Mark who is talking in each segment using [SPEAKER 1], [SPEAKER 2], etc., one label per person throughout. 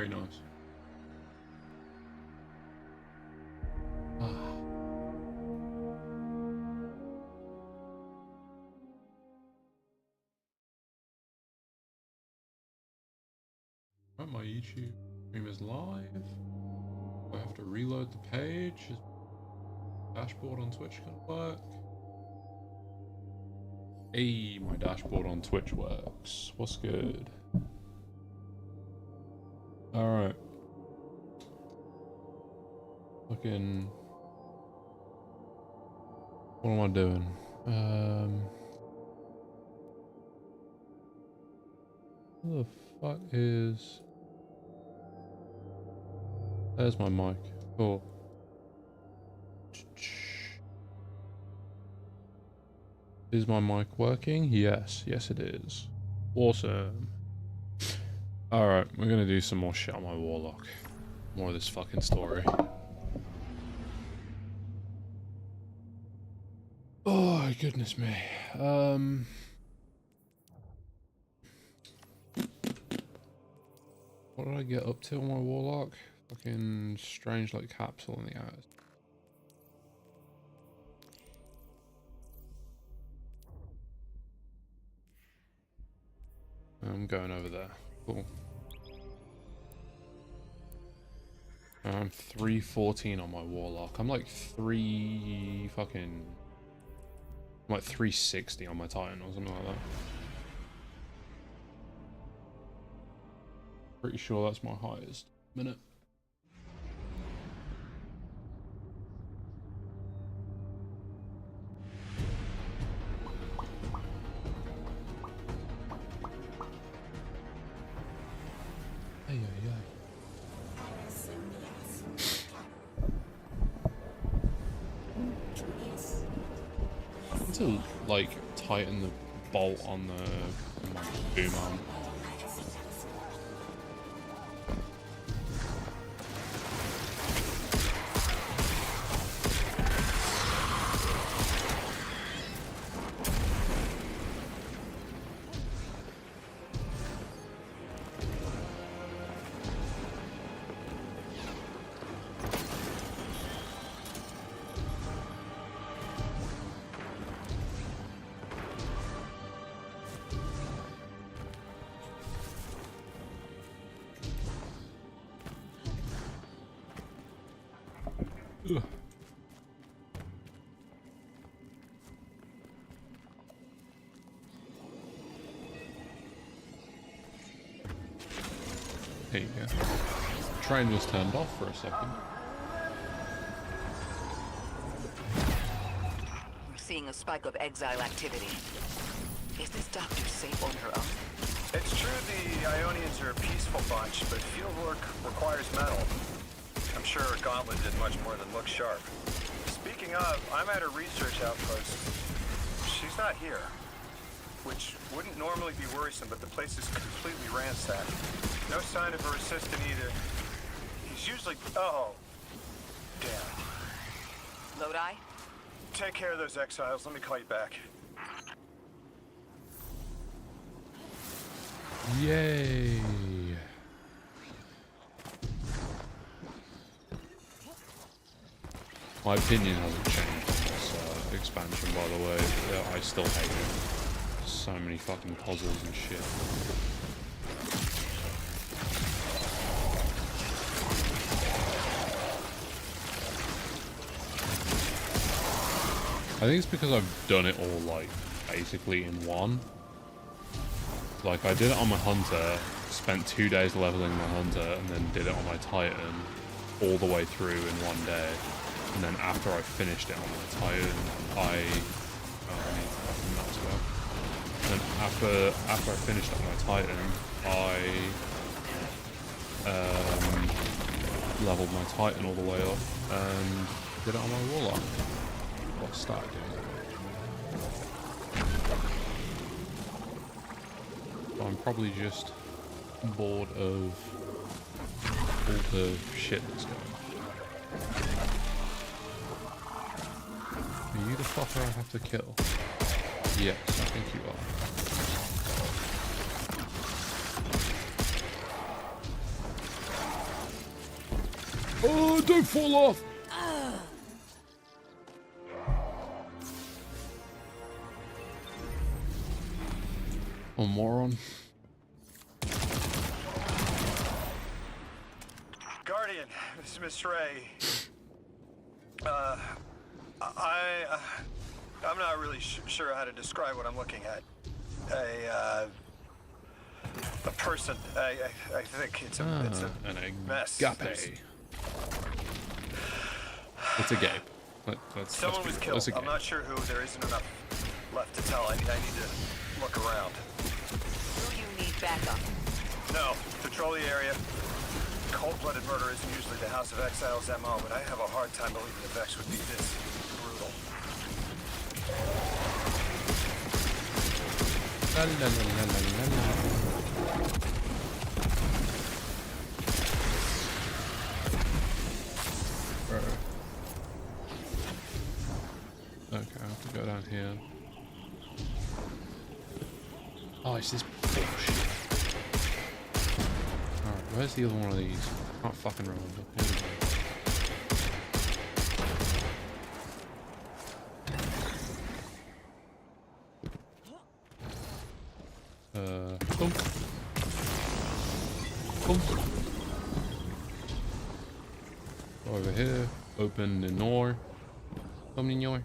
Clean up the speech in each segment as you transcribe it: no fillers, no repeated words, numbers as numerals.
[SPEAKER 1] Very nice. Right, my YouTube stream is live. I have to reload the page. Is dashboard on Twitch gonna work? Hey, my dashboard on Twitch works. What's good? Alright. Fucking... What am I doing? What the fuck is... There's my mic. Cool. Is my mic working? Yes. Yes, it is. Awesome. Alright, we're gonna do some more shit on my warlock. More of this fucking story. Oh, goodness me. What did I get up to on my warlock? Fucking strange like capsule in the eyes. I'm going over there. Cool. I'm 314 on my warlock. I'm like 360 on my titan or something like that. Pretty sure that's my highest minute. To like tighten the bolt on the boom arm. Ugh. There you go. Train was turned off for a second.
[SPEAKER 2] We're seeing a spike of exile activity. Is this doctor safe on her own?
[SPEAKER 3] It's true the Ionians are a peaceful bunch, but fieldwork requires metal. I'm sure Gauntlet did much more than look sharp. Speaking of, I'm at her research outpost. She's not here, which wouldn't normally be worrisome, but the place is completely ransacked. No sign of her assistant either. He's usually... Oh. Damn.
[SPEAKER 2] Lodi?
[SPEAKER 3] Take care of those exiles. Let me call you back.
[SPEAKER 1] Yay. My opinion hasn't changed on this expansion, by the way. Yeah, I still hate it. So many fucking puzzles and shit. I think it's because I've done it all, like, basically in one. Like, I did it on my hunter, spent 2 days leveling my hunter, and then did it on my titan all the way through in one day. And then after I finished it on my titan, I need to fucking nuts go. And then after I finished it on my titan, I leveled my titan all the way up and did it on my warlock. What stat doing it? I'm probably just bored of all the shit that's going on. Are you the fucker I have to kill? Yes, I think you are. Oh, don't fall off! Oh, moron.
[SPEAKER 3] Guardian, this is Miss Ray. I'm not really sure how to describe what I'm looking at. A person. I think it's a
[SPEAKER 1] An
[SPEAKER 3] mess.
[SPEAKER 1] agape. It's a gape.
[SPEAKER 3] Someone was killed. I'm not sure who. There isn't enough left to tell. I need to look around.
[SPEAKER 2] Do you need backup?
[SPEAKER 3] No. Patrol the area. Cold-blooded murder isn't usually the House of Exiles' MO, but I have a hard time believing the Vex would be this brutal.
[SPEAKER 1] La, la, la, la, la, la. Okay, I have to go down here. Oh, it's this bullshit. Alright, where's the other one of these? I can't fucking remember. Here we go. Thump. Thump. Over here. Open the door. Open the door.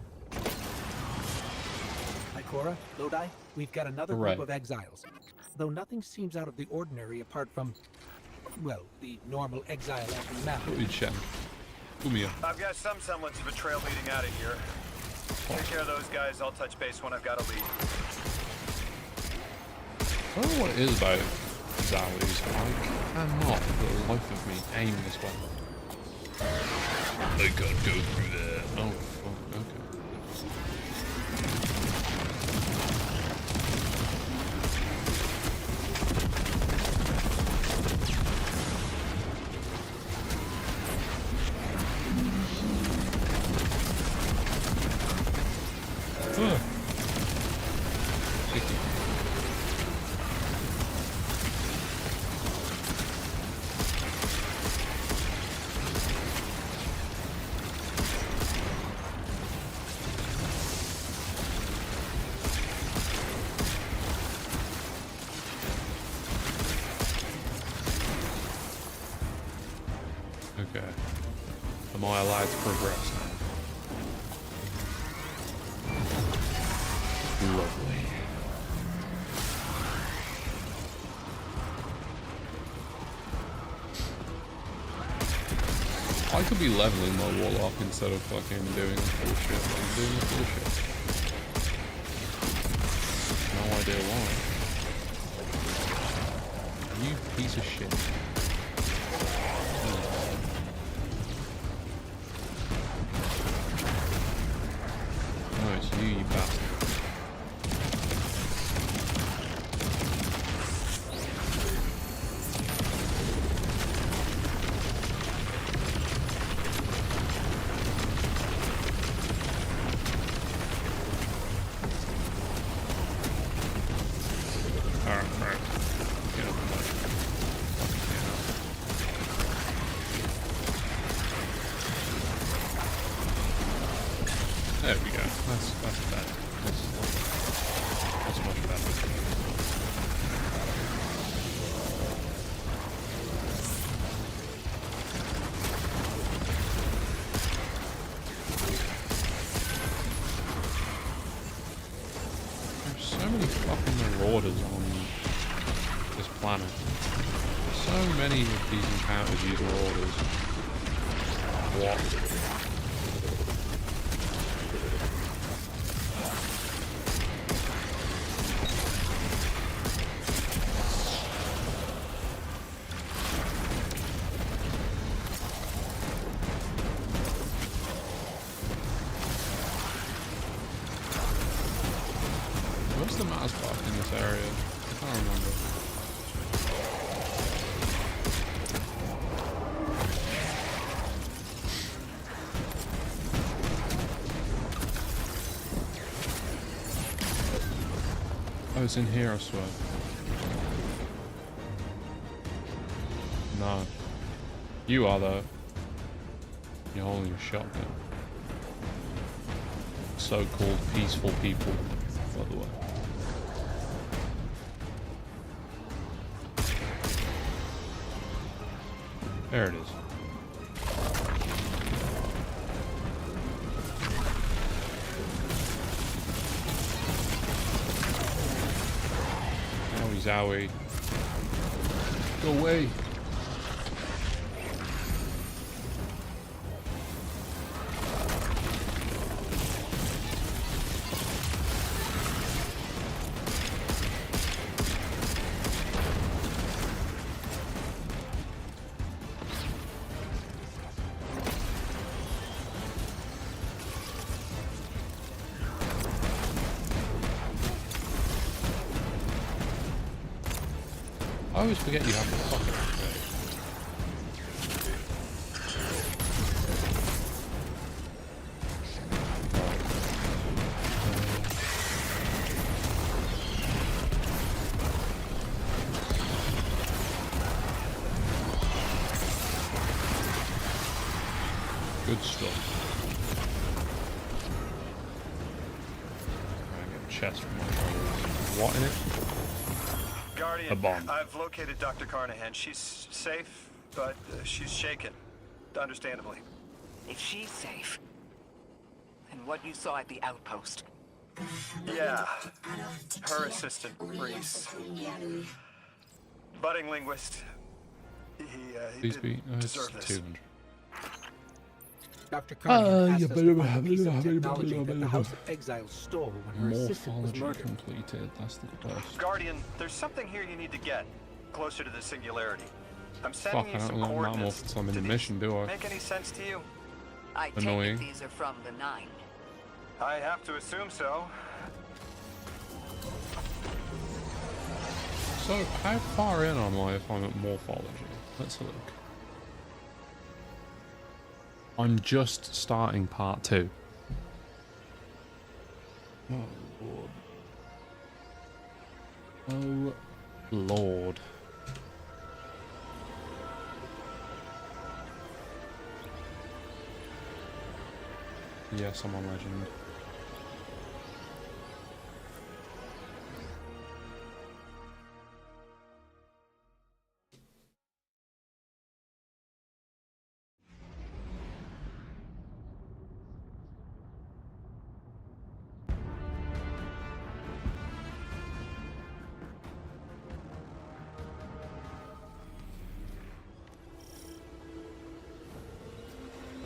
[SPEAKER 4] Cora, Lodi, we've got another
[SPEAKER 1] Right.
[SPEAKER 4] group of exiles. Though nothing seems out of the ordinary apart from, well, the normal exile after
[SPEAKER 1] Good chat. Come here.
[SPEAKER 3] I've got some semblance of a trail leading out of here. Take care of those guys. I'll touch base when I've got a lead.
[SPEAKER 1] I don't know what it is about Zowies. I cannot, for the life of me, aim this weapon. I can't go through there. Oh, fuck, okay. Okay. Am I allowed to progress now? Lovely. I could be leveling my warlock instead of fucking doing the bullshit. I'm doing the bullshit. No idea why. You piece of shit. No, it's you, you bastard. There we go. That's better. That's much better. There's so many fucking marauders on this planet. So many of these encounters use marauders. What? Where's the mouse block in this area? I can't remember. Oh, it's in here, I swear. No. You are, though. You're holding a shotgun. So-called peaceful people, by the way. There it is. Owie zowie. Go away. I always forget you have the fucking good stuff. I get a chest from my shoulders. What in it?
[SPEAKER 3] Guardian,
[SPEAKER 1] A bomb.
[SPEAKER 3] I've located Dr. Carnahan. She's safe, but she's shaken. Understandably.
[SPEAKER 2] If she's safe, then what you saw at the outpost.
[SPEAKER 3] Yeah. Her assistant, Reese. Budding linguist. He
[SPEAKER 1] Please
[SPEAKER 3] didn't
[SPEAKER 1] be. It's
[SPEAKER 3] deserve this.
[SPEAKER 1] 200.
[SPEAKER 4] Dr. Carnahan asked
[SPEAKER 1] yeah,
[SPEAKER 4] us to find a piece of technology that the House of Exiles stole when her assistant was
[SPEAKER 1] Morphology
[SPEAKER 4] murdered.
[SPEAKER 1] completed. That's the quest.
[SPEAKER 3] Guardian, there's something here you need to get. Closer to the singularity. I'm sending
[SPEAKER 1] Fuck,
[SPEAKER 3] you
[SPEAKER 1] I
[SPEAKER 3] some
[SPEAKER 1] don't know
[SPEAKER 3] coordinates.
[SPEAKER 1] until I'm in
[SPEAKER 3] Do
[SPEAKER 1] the
[SPEAKER 3] these
[SPEAKER 1] mission, do I?
[SPEAKER 3] make any sense to you?
[SPEAKER 2] I take
[SPEAKER 1] Annoying.
[SPEAKER 2] it these are from the 9.
[SPEAKER 3] I have to assume so.
[SPEAKER 1] So, how far in am I if I'm at morphology? Let's have a look. I'm just starting part 2. Oh, Lord. Oh, Lord. Yes, I'm a legend.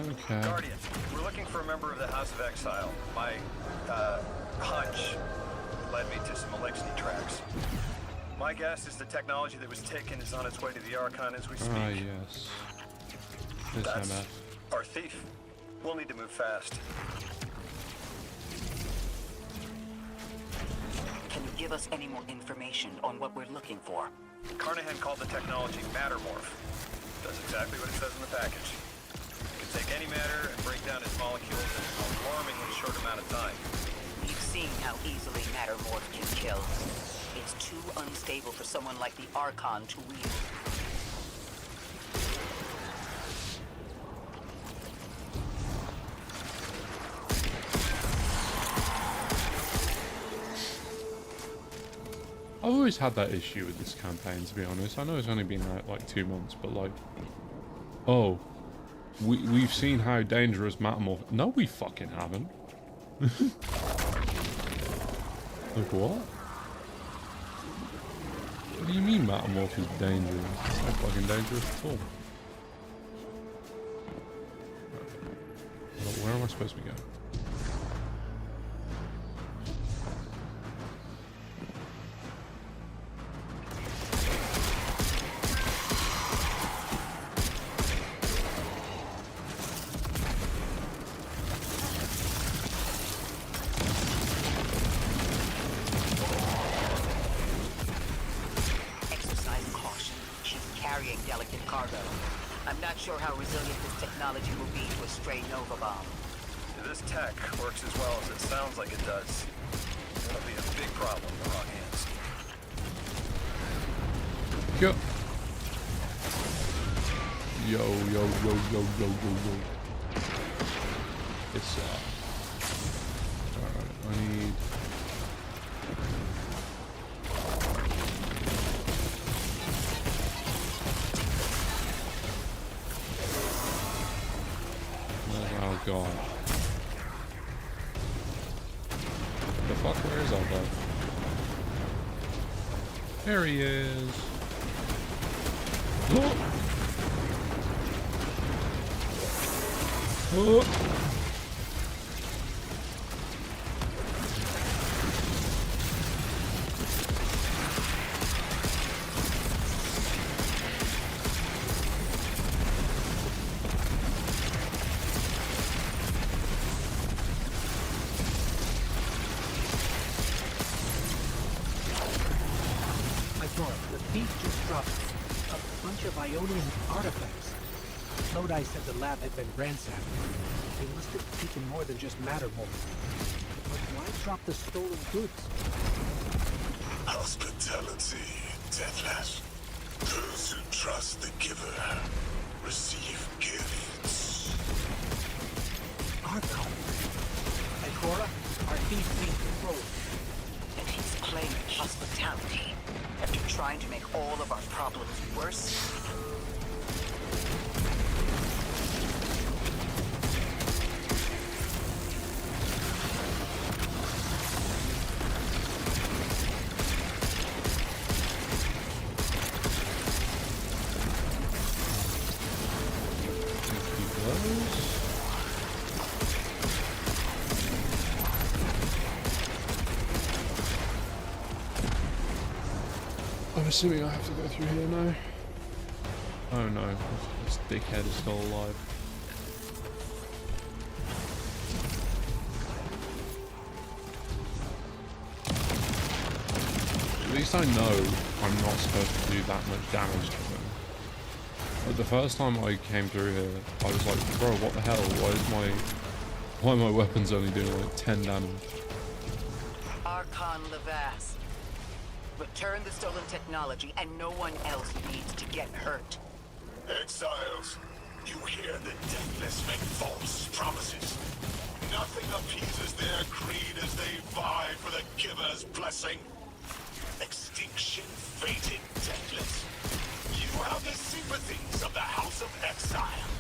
[SPEAKER 1] Okay.
[SPEAKER 3] Guardian, we're looking for a member of the House of Exile. My, hunch led me to some Elixni tracks. My guess is the technology that was taken is on its way to the Archon as we speak.
[SPEAKER 1] Ah, yes. This
[SPEAKER 3] That's
[SPEAKER 1] MF.
[SPEAKER 3] our thief. We'll need to move fast.
[SPEAKER 2] Can you give us any more information on what we're looking for?
[SPEAKER 3] Carnahan called the technology Mattermorph. Does exactly what it says in the package. It can take any matter and break down its molecules in an alarmingly short amount of time.
[SPEAKER 2] You've seen how easily Mattermorph can kill. It's too unstable for someone like the Archon to wield.
[SPEAKER 1] I've always had that issue with this campaign, to be honest. I know it's only been out like 2 months, but like, oh, we've seen how dangerous Mattermorph. No, we fucking haven't. Like what? What do you mean Mattermorph is dangerous? It's not fucking dangerous at all. Where am I supposed to be going?
[SPEAKER 2] Exercise caution. She's carrying delicate cargo. I'm not sure how resilient this technology will be to a stray Nova bomb.
[SPEAKER 3] If this tech works as well as it sounds like it does, it'll be a big problem in the wrong hands.
[SPEAKER 1] Yo. Yo. It's alright, I need oh god. The fuck, where is Aldo? There he is. Oh. Oh.
[SPEAKER 4] The thief just dropped a bunch of Ionian artifacts. Lodi said the lab had been ransacked. They must have taken more than just matter mold. But why drop the stolen goods?
[SPEAKER 5] Hospitality, Deathless. Those who trust the giver receive gifts.
[SPEAKER 4] Archon. Ikora, our thief being controlled.
[SPEAKER 2] And he's claiming hospitality after trying to make all of our problems worse.
[SPEAKER 1] I'm assuming I have to go through here now. Oh no, this dickhead is still alive. At least I know I'm not supposed to do that much damage to them. But the first time I came through here, I was like, bro, what the hell? Why are my weapons only doing like 10 damage?
[SPEAKER 2] Archon Levas. Return the stolen technology and no one else needs to get hurt.
[SPEAKER 5] Exiles, you hear the Deathless make false promises. Nothing appeases their greed as they vie for the giver's blessing. Extinction fated, Deathless. You have the sympathies of the House of Exile.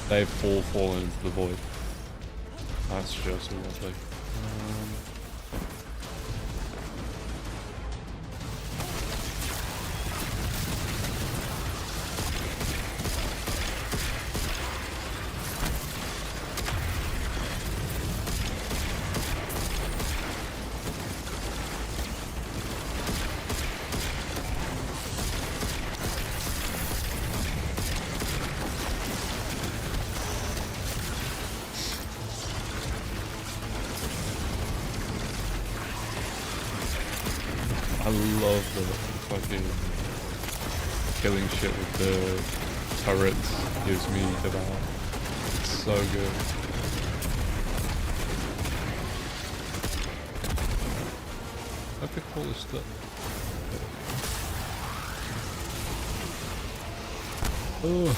[SPEAKER 1] They've all fallen into the void. That's just lovely. I love the fucking killing shit with the turrets gives me to that. It's so good. Look at all this stuff. Ugh.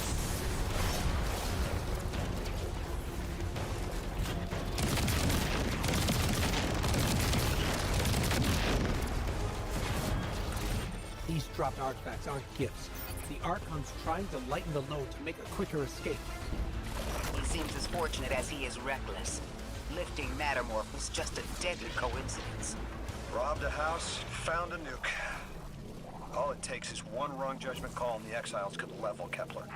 [SPEAKER 4] These dropped artifacts aren't gifts. The Archon's trying to lighten the load to make a quicker escape.
[SPEAKER 2] He seems as fortunate as he is reckless. Lifting Mattermorph was just a deadly coincidence.
[SPEAKER 3] Robbed a house, found a nuke. All it takes is one wrong judgment call and the Exiles could level Kepler.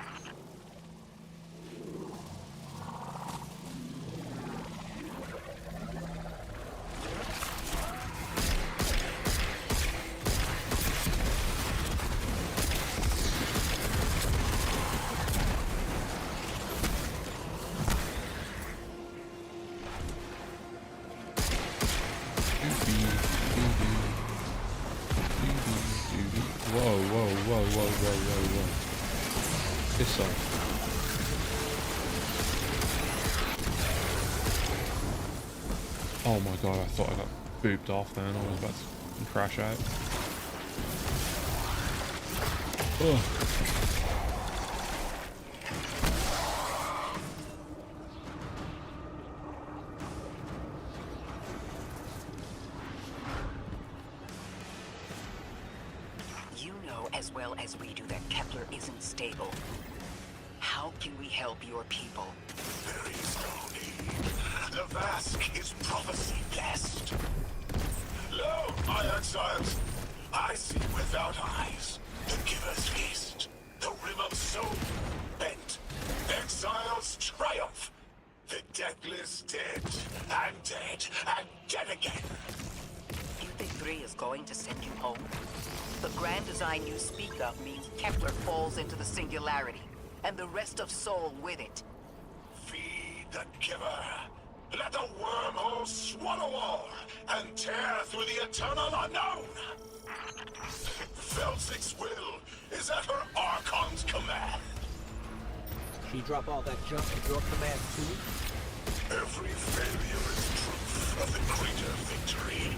[SPEAKER 1] Oh my god, I thought I got booped off then. I was about to crash out. Ugh.
[SPEAKER 2] You know as well as we do that Kepler isn't stable. How can we help your people?
[SPEAKER 5] There is no need. The Vask is prophecy blessed. Lo, my exiles, I see without eyes. The Giver's feast. The rim of soul bent. Exiles triumph. The deathless dead, and dead, and dead again.
[SPEAKER 2] You think 3 is going to send you home? The grand design you speak of means Kepler falls into the singularity, and the rest of Sol with it.
[SPEAKER 5] Feed the Giver. Let the wormhole swallow all, and tear through the eternal unknown. Felsik's will is at her Archon's command.
[SPEAKER 4] She drop all that junk at your command too?
[SPEAKER 5] Every failure is proof of the greater victory.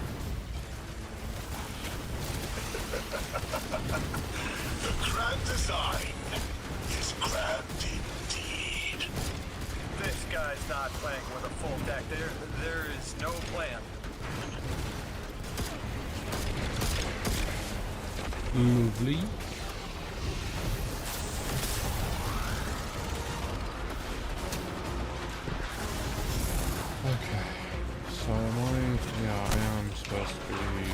[SPEAKER 5] The grand design is grand indeed.
[SPEAKER 3] This guy's not playing with a full deck. There is no plan.
[SPEAKER 1] Lovely. Okay. So am I? Yeah, I am supposed to be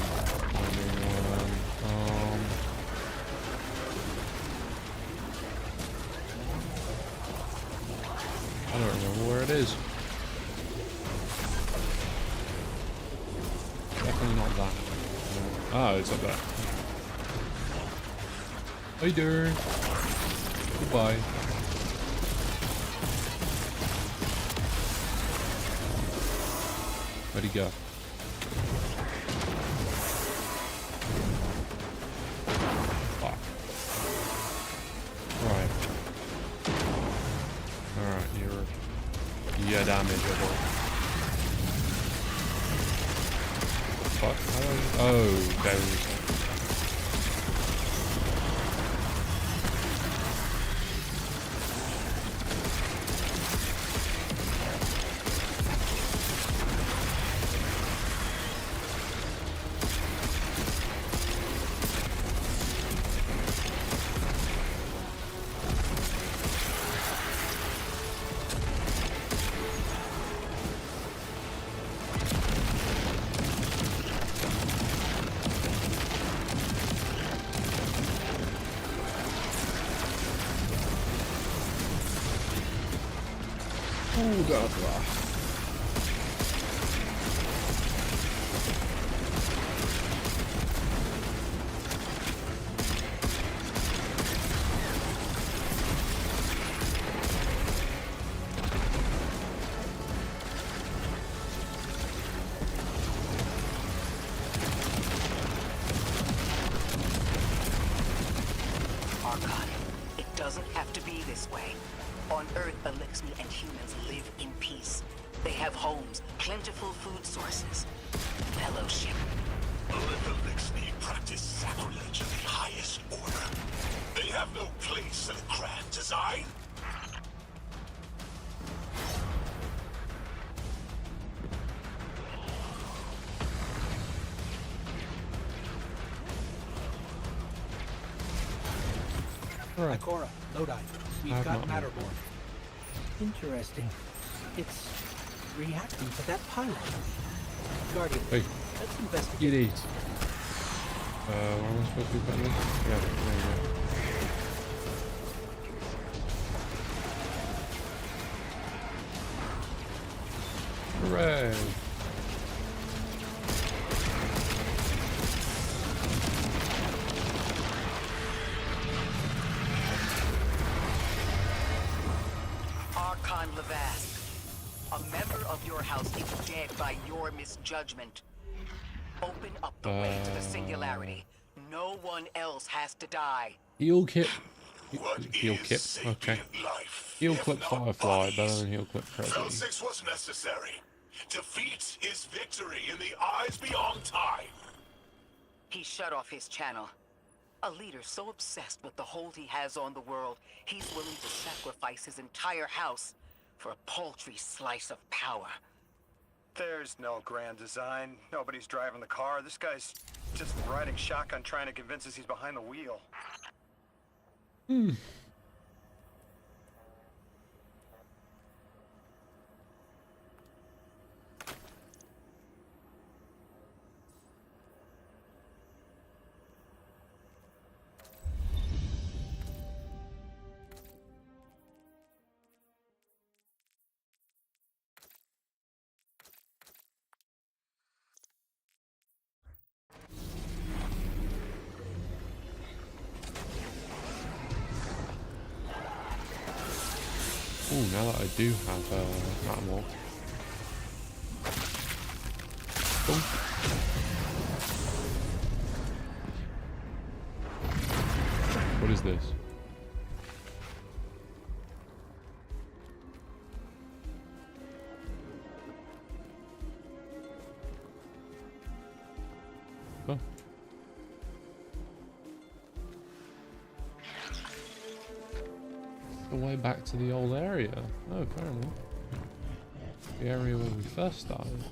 [SPEAKER 1] finding one. I don't remember where it is. Definitely not that. No. Ah, it's up there. How you doing? Goodbye. Where'd he go? Fuck. Right. Alright, you're damageable. Fuck? Oh, there we go. Oh god.
[SPEAKER 2] Archon, it doesn't have to be this way. On Earth, Elixni and humans live in peace. They have homes, plentiful food sources, fellowship.
[SPEAKER 5] Let the Lixni practice sacrilege of the highest order. They have no place in a grand design.
[SPEAKER 1] Alright.
[SPEAKER 4] Ikora, Lodi, we've
[SPEAKER 1] I've
[SPEAKER 4] got
[SPEAKER 1] not
[SPEAKER 4] Matterborn. Interesting. It's reacting to that pilot. Guardian,
[SPEAKER 1] Hey,
[SPEAKER 4] let's investigate.
[SPEAKER 1] you eat. Where am I supposed to be putting this? Yeah, there you go. Hooray!
[SPEAKER 2] Archon Levask, a member of your house is dead by your misjudgment. Open up the way to the singularity. No one else has to die.
[SPEAKER 1] Heal kit.
[SPEAKER 5] What
[SPEAKER 1] Heal
[SPEAKER 5] is
[SPEAKER 1] kit.
[SPEAKER 5] sapient
[SPEAKER 1] Okay.
[SPEAKER 5] life,
[SPEAKER 1] Heal
[SPEAKER 5] if
[SPEAKER 1] clip
[SPEAKER 5] not
[SPEAKER 1] Firefly
[SPEAKER 5] bodies?
[SPEAKER 1] better than heal clip Freddy.
[SPEAKER 5] Felsix was necessary. Defeat is victory in the eyes beyond time.
[SPEAKER 2] He shut off his channel. A leader so obsessed with the hold he has on the world, he's willing to sacrifice his entire house for a paltry slice of power.
[SPEAKER 3] There's no grand design. Nobody's driving the car. This guy's just riding shotgun trying to convince us he's behind the wheel.
[SPEAKER 1] Oh, now that I do have that unlocked. Cool. What is this? Oh. The way back to the old area. Oh, fair enough. The area where we first started.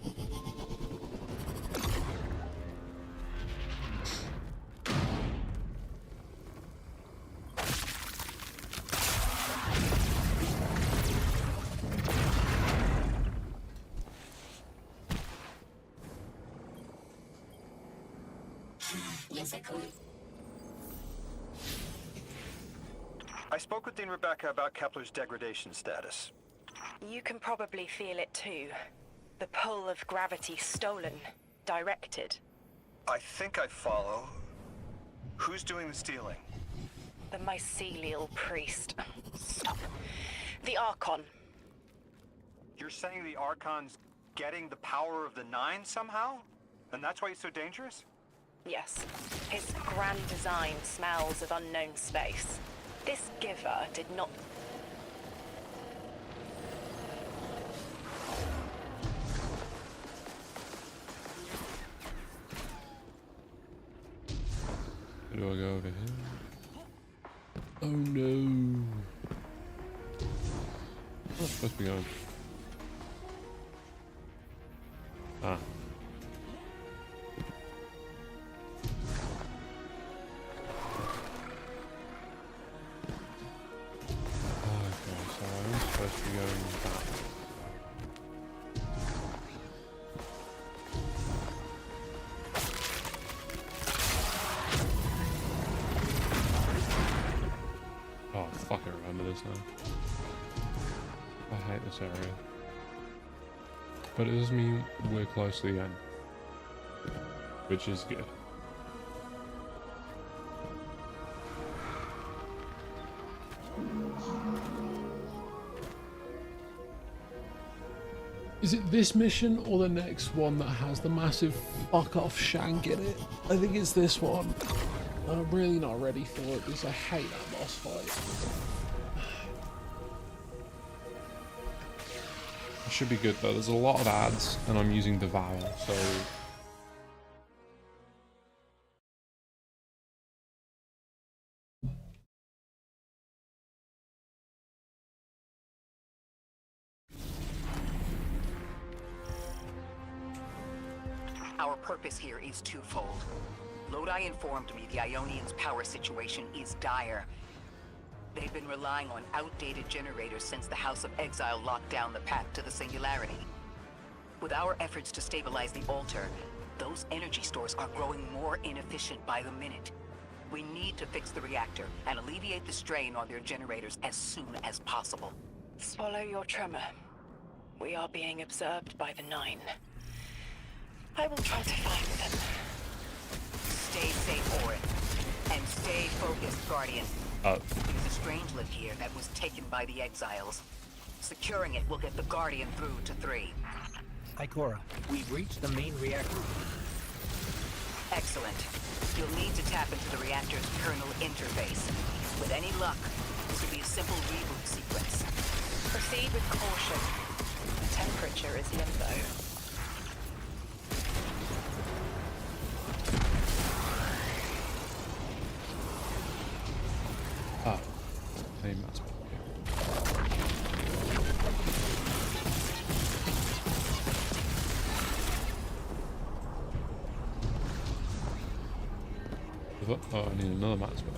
[SPEAKER 3] I spoke with Dean Rebecca about Kepler's degradation status.
[SPEAKER 6] You can probably feel it too. The pull of gravity stolen, directed.
[SPEAKER 3] I think I follow. Who's doing the stealing?
[SPEAKER 6] The mycelial priest. Stop. The Archon.
[SPEAKER 3] You're saying the Archon's getting the power of the Nine somehow? And that's why he's so dangerous?
[SPEAKER 6] Yes. His grand design smells of unknown space. This giver did not...
[SPEAKER 1] Where do I go over here? Oh no! Where am I supposed to be going? Ah. Okay, so I'm supposed to be going back. Oh, fuck, I remember this now. I hate this area. But it does mean we're close to the end. Which is good. Is it this mission or the next one that has the massive fuck off shank in it? I think it's this one. I'm really not ready for it because I hate that boss fight. It should be good though. There's a lot of ads and I'm using Devour, so...
[SPEAKER 2] Our purpose here is twofold. Lodi informed me the Ionians' power situation is dire. They've been relying on outdated generators since the House of Exile locked down the path to the Singularity. With our efforts to stabilize the altar, those energy stores are growing more inefficient by the minute. We need to fix the reactor and alleviate the strain on their generators as soon as possible.
[SPEAKER 6] Swallow your tremor. We are being observed by the Nine. I will try to find them.
[SPEAKER 2] Stay safe, Orin. And stay focused, Guardian. There's a strangelet here that was taken by the Exiles. Securing it will get the Guardian through to 3.
[SPEAKER 4] Ikora, we've reached the main reactor.
[SPEAKER 2] Excellent. You'll need to tap into the reactor's kernel interface. With any luck, this will be a simple reboot sequence.
[SPEAKER 6] Proceed with caution. The temperature reactor is limbo.
[SPEAKER 1] Ah, hey, that's okay. Oh, I need another map spell.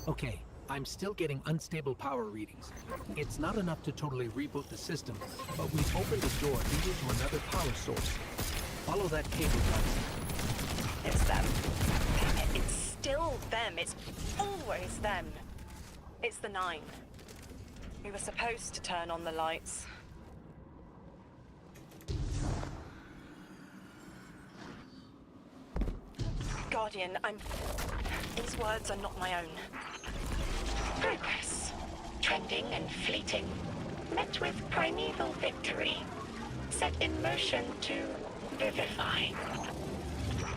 [SPEAKER 4] Okay, I'm still getting unstable power readings. It's not enough to totally reboot the system, but we've opened a door leading to another power source. Follow that cable, guys.
[SPEAKER 6] It's them. Damn it, it's still them. It's always them. It's the 9. We were supposed to turn on the lights. Guardian, these words are not my own.
[SPEAKER 7] Progress. Trending and fleeting. Met with primeval victory. Set in motion to vivify.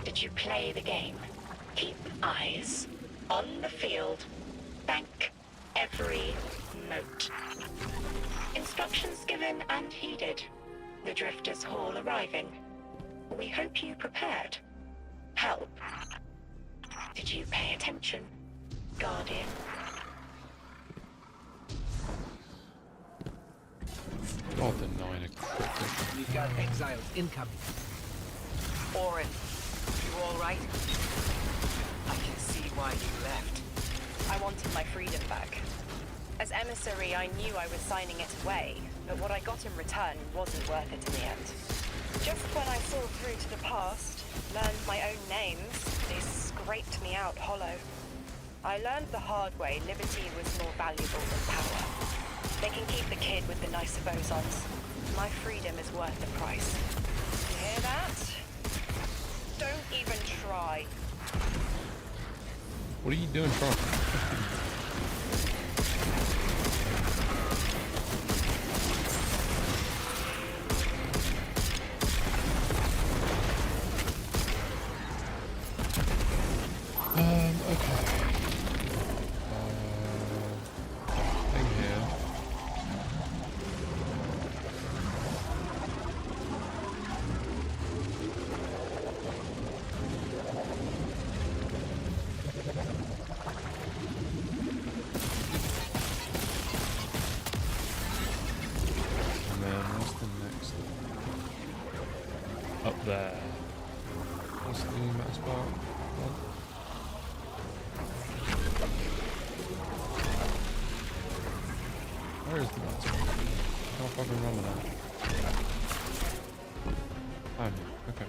[SPEAKER 7] Did you play the game? Keep eyes on the field. Bank every mote. Instructions given and heeded. The Drifters' Hall arriving. We hope you prepared. Help. Did you pay attention, Guardian?
[SPEAKER 1] God, the 9 are cryptic.
[SPEAKER 4] We've got exiles incoming.
[SPEAKER 2] Orin, you all right? I can see why you left.
[SPEAKER 6] I wanted my freedom back. As emissary, I knew I was signing it away, but what I got in return wasn't worth it in the end. Just when I saw through to the past, learned my own names, they scraped me out hollow. I learned the hard way liberty was more valuable than power. They can keep the kid with the nicer bosons. My freedom is worth the price. You hear that? Don't even try.
[SPEAKER 1] What are you doing, Trump? Okay. Thing here. And then what's the next one? Up there. What's the map spot? Where is the map spot? How fucking wrong with that? Oh, no. Okay.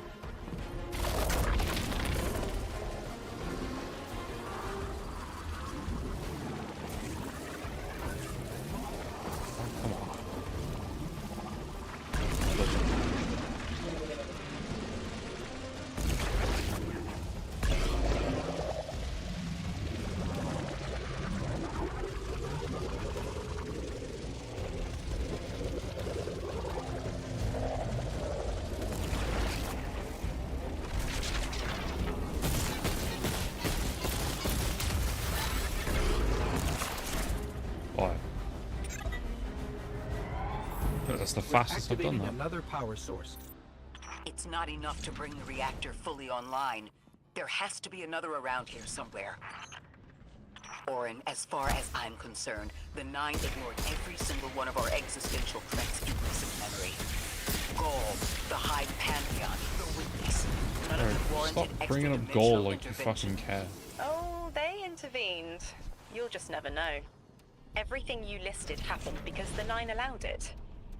[SPEAKER 1] Oh, come on. That's the fastest I've done that.
[SPEAKER 4] Another power source.
[SPEAKER 2] It's not enough to bring the reactor fully online. There has to be another around here somewhere. Orin, as far as I'm concerned, the 9 ignored every single one of our existential threats in recent memory. Gaul, the High Pantheon, the Witness. None of them warranted
[SPEAKER 1] Stop bringing up Gaul like you
[SPEAKER 2] intervention.
[SPEAKER 1] fucking care.
[SPEAKER 6] Oh, they intervened. You'll just never know. Everything you listed happened because the 9 allowed it.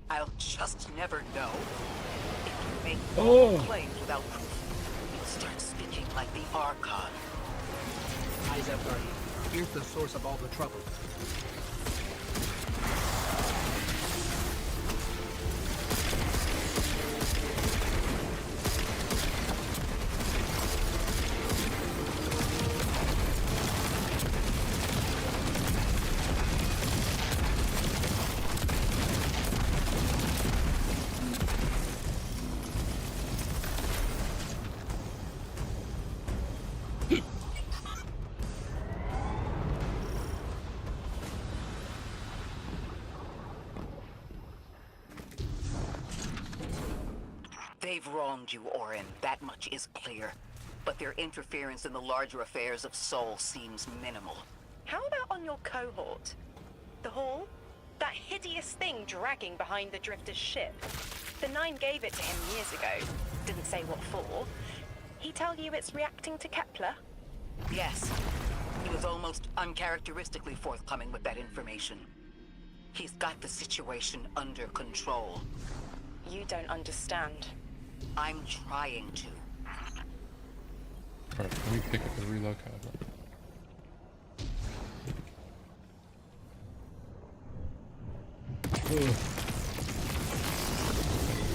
[SPEAKER 2] I'll just never know. If you make
[SPEAKER 1] Oh.
[SPEAKER 2] claims without proof, you'll start speaking like the Archon.
[SPEAKER 4] Eyes up, Guardian. Here's the source of all the trouble.
[SPEAKER 2] wronged you, Orin. That much is clear. But their interference in the larger affairs of Sol seems minimal.
[SPEAKER 6] How about on your cohort? The Hall? That hideous thing dragging behind the Drifter's ship. The Nine gave it to him years ago. Didn't say what for. He tell you it's reacting to Kepler?
[SPEAKER 2] Yes. He was almost uncharacteristically forthcoming with that information. He's got the situation under control.
[SPEAKER 6] You don't understand.
[SPEAKER 2] I'm trying to.
[SPEAKER 1] Alright, can we pick up the relocator?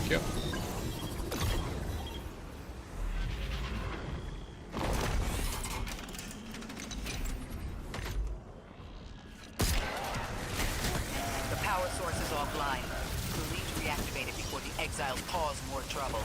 [SPEAKER 1] Yep.
[SPEAKER 2] The power source is offline. We'll need to reactivate it before the exiles cause more trouble.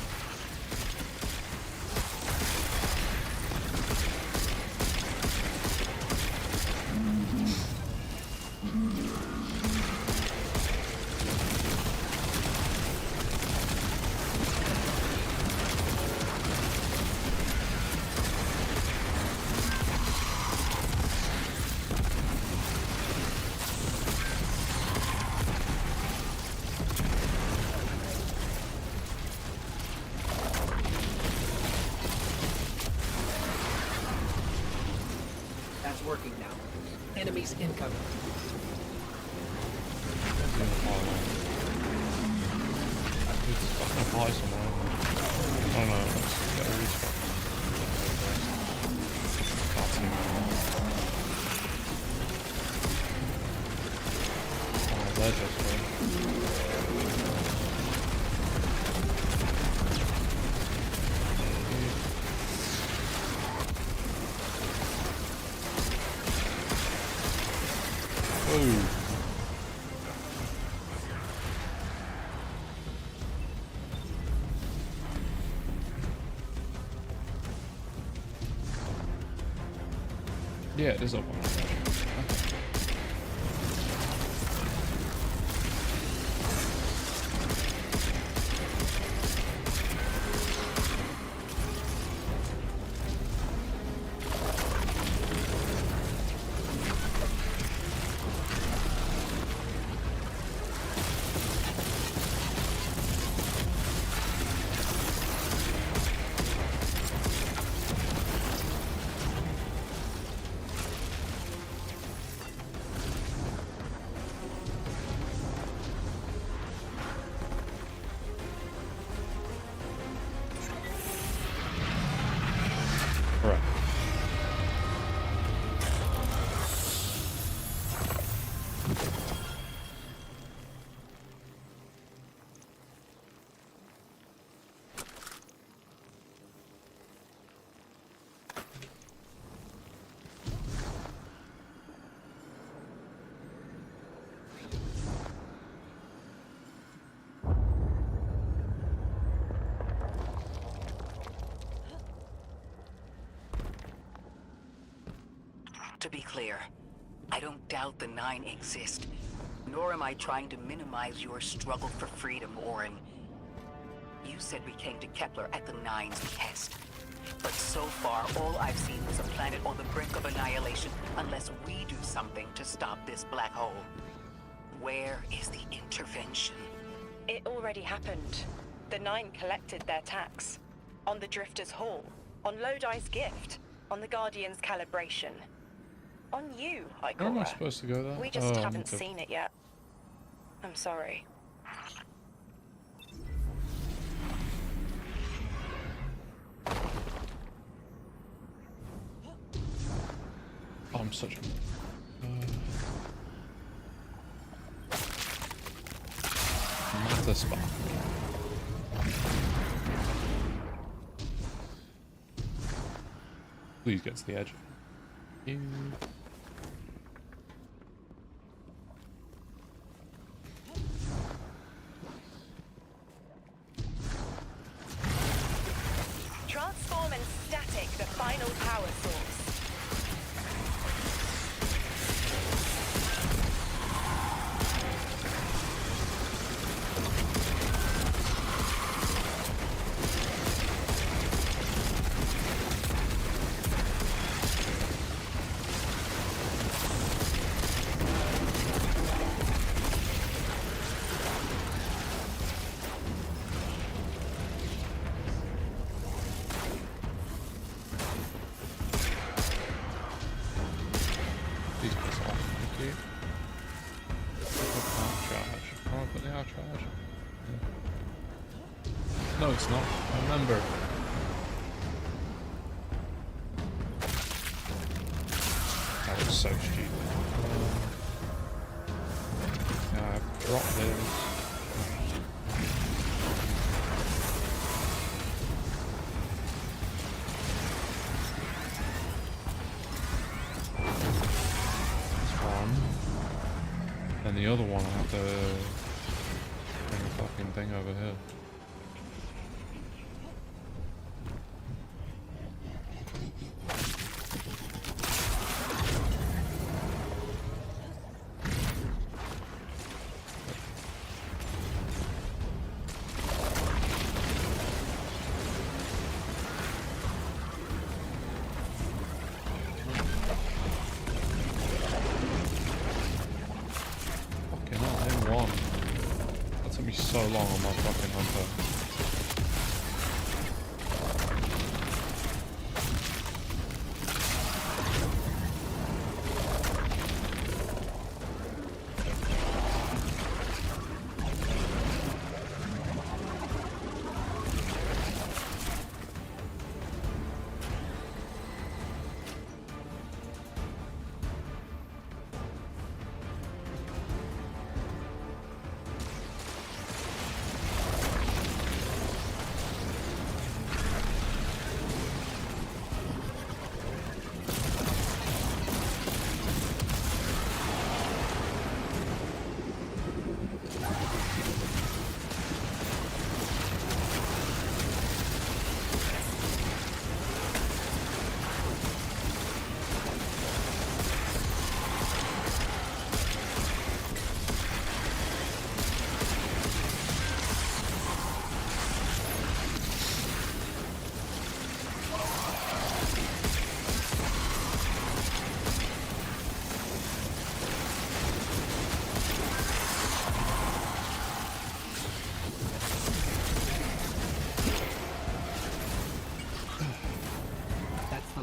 [SPEAKER 4] That's working now. Enemies incoming.
[SPEAKER 1] It's fucking high somewhere. I don't know. Let's get all these fucking. Can't see me. Oh, they're just good. Oh. Yeah, it is up on that. Right.
[SPEAKER 2] To be clear, I don't doubt the Nine exist, nor am I trying to minimize your struggle for freedom, Orin. You said we came to Kepler at the Nine's behest. But so far, all I've seen was a planet on the brink of annihilation unless we do something to stop this black hole. Where is the intervention?
[SPEAKER 6] It already happened. The Nine collected their tax. On the Drifter's Hall. On Lodi's gift. On the Guardian's calibration. On you,
[SPEAKER 1] Where am I
[SPEAKER 6] Igora.
[SPEAKER 1] supposed to go there?
[SPEAKER 6] We just haven't
[SPEAKER 1] the-
[SPEAKER 6] seen it yet. I'm sorry.
[SPEAKER 1] Oh, I'm such a. Matter spot. Please get to the edge. Ew.
[SPEAKER 6] Transform and static the final power source.
[SPEAKER 1] it's not. Remember. That was so stupid. Drop this. That's one. And the other one I have to bring a fucking thing over here. So long on my fucking hunter.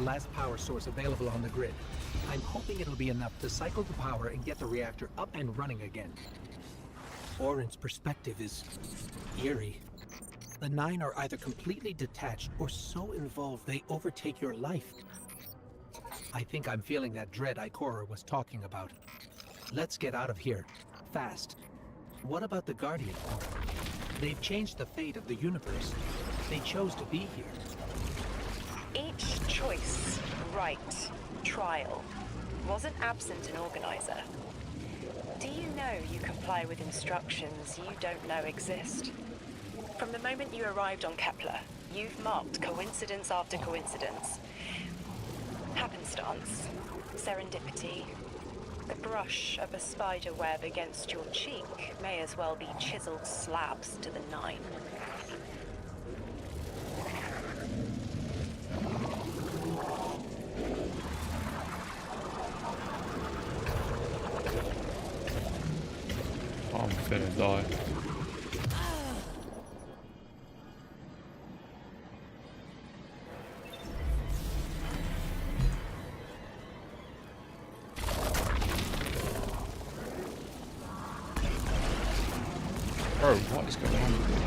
[SPEAKER 4] Last power source available on the grid. I'm hoping it'll be enough to cycle the power and get the reactor up and running again. Orin's perspective is eerie. The Nine are either completely detached or so involved they overtake your life. I think I'm feeling that dread Ikora was talking about. Let's get out of here. Fast. What about the Guardian? They've changed the fate of the universe. They chose to be here.
[SPEAKER 6] Each choice, right, trial, wasn't absent an organizer. Do you know you comply with instructions you don't know exist? From the moment you arrived on Kepler, you've marked coincidence after coincidence. Happenstance, serendipity. The brush of a spider web against your cheek may as well be chiseled slabs to the Nine.
[SPEAKER 1] I'm finna die. Bro, what is going on with this?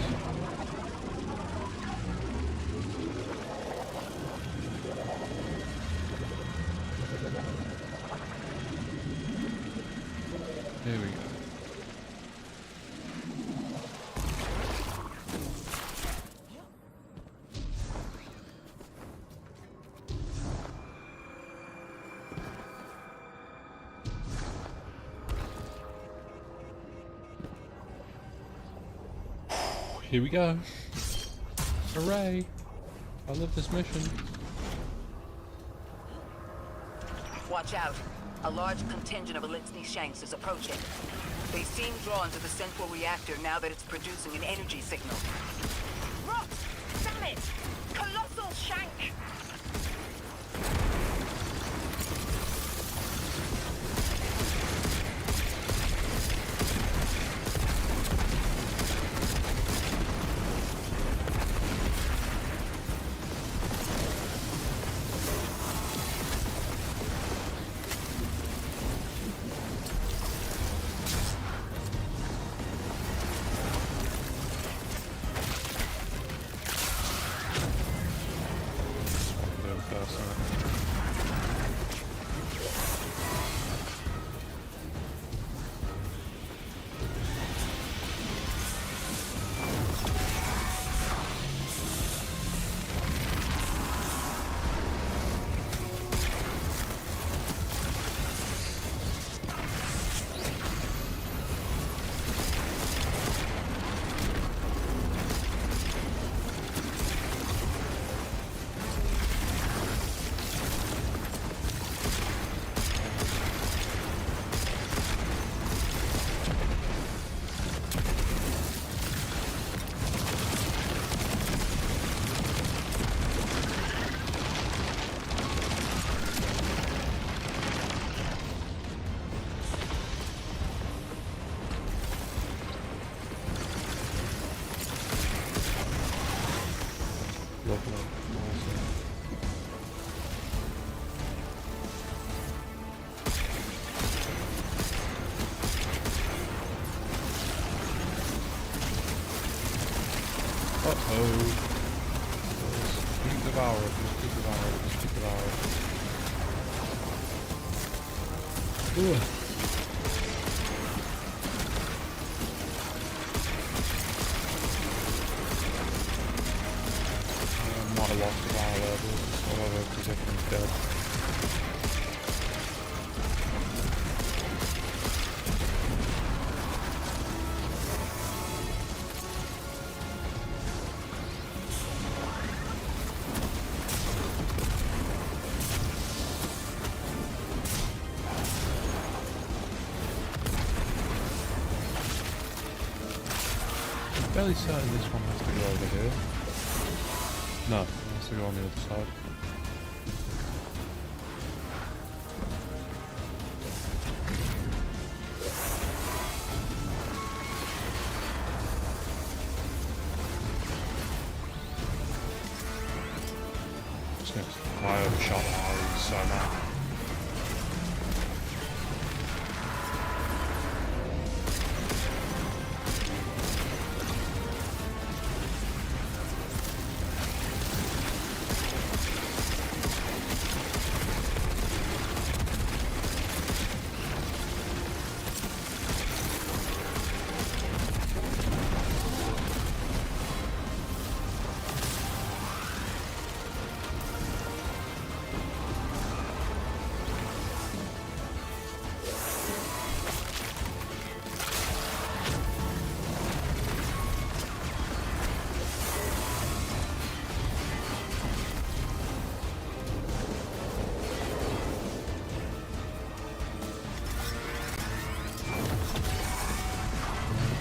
[SPEAKER 1] Here we go. Here we go. Hooray! I love this mission.
[SPEAKER 2] Watch out. A large contingent of Elixni Shanks is approaching. They seem drawn to the central reactor now that it's producing an energy signal.
[SPEAKER 6] Rot! Damn it! Colossal Shank!
[SPEAKER 1] personally. Lovely. Awesome. Uh-oh. Just keep devoured, just keep devoured, just keep devoured. Ugh. I might have lost the power levels, however, because everyone's dead. Fairly certain this one has to go over here. No, it has to go on the other side. Just gonna fly overshot the house so mad.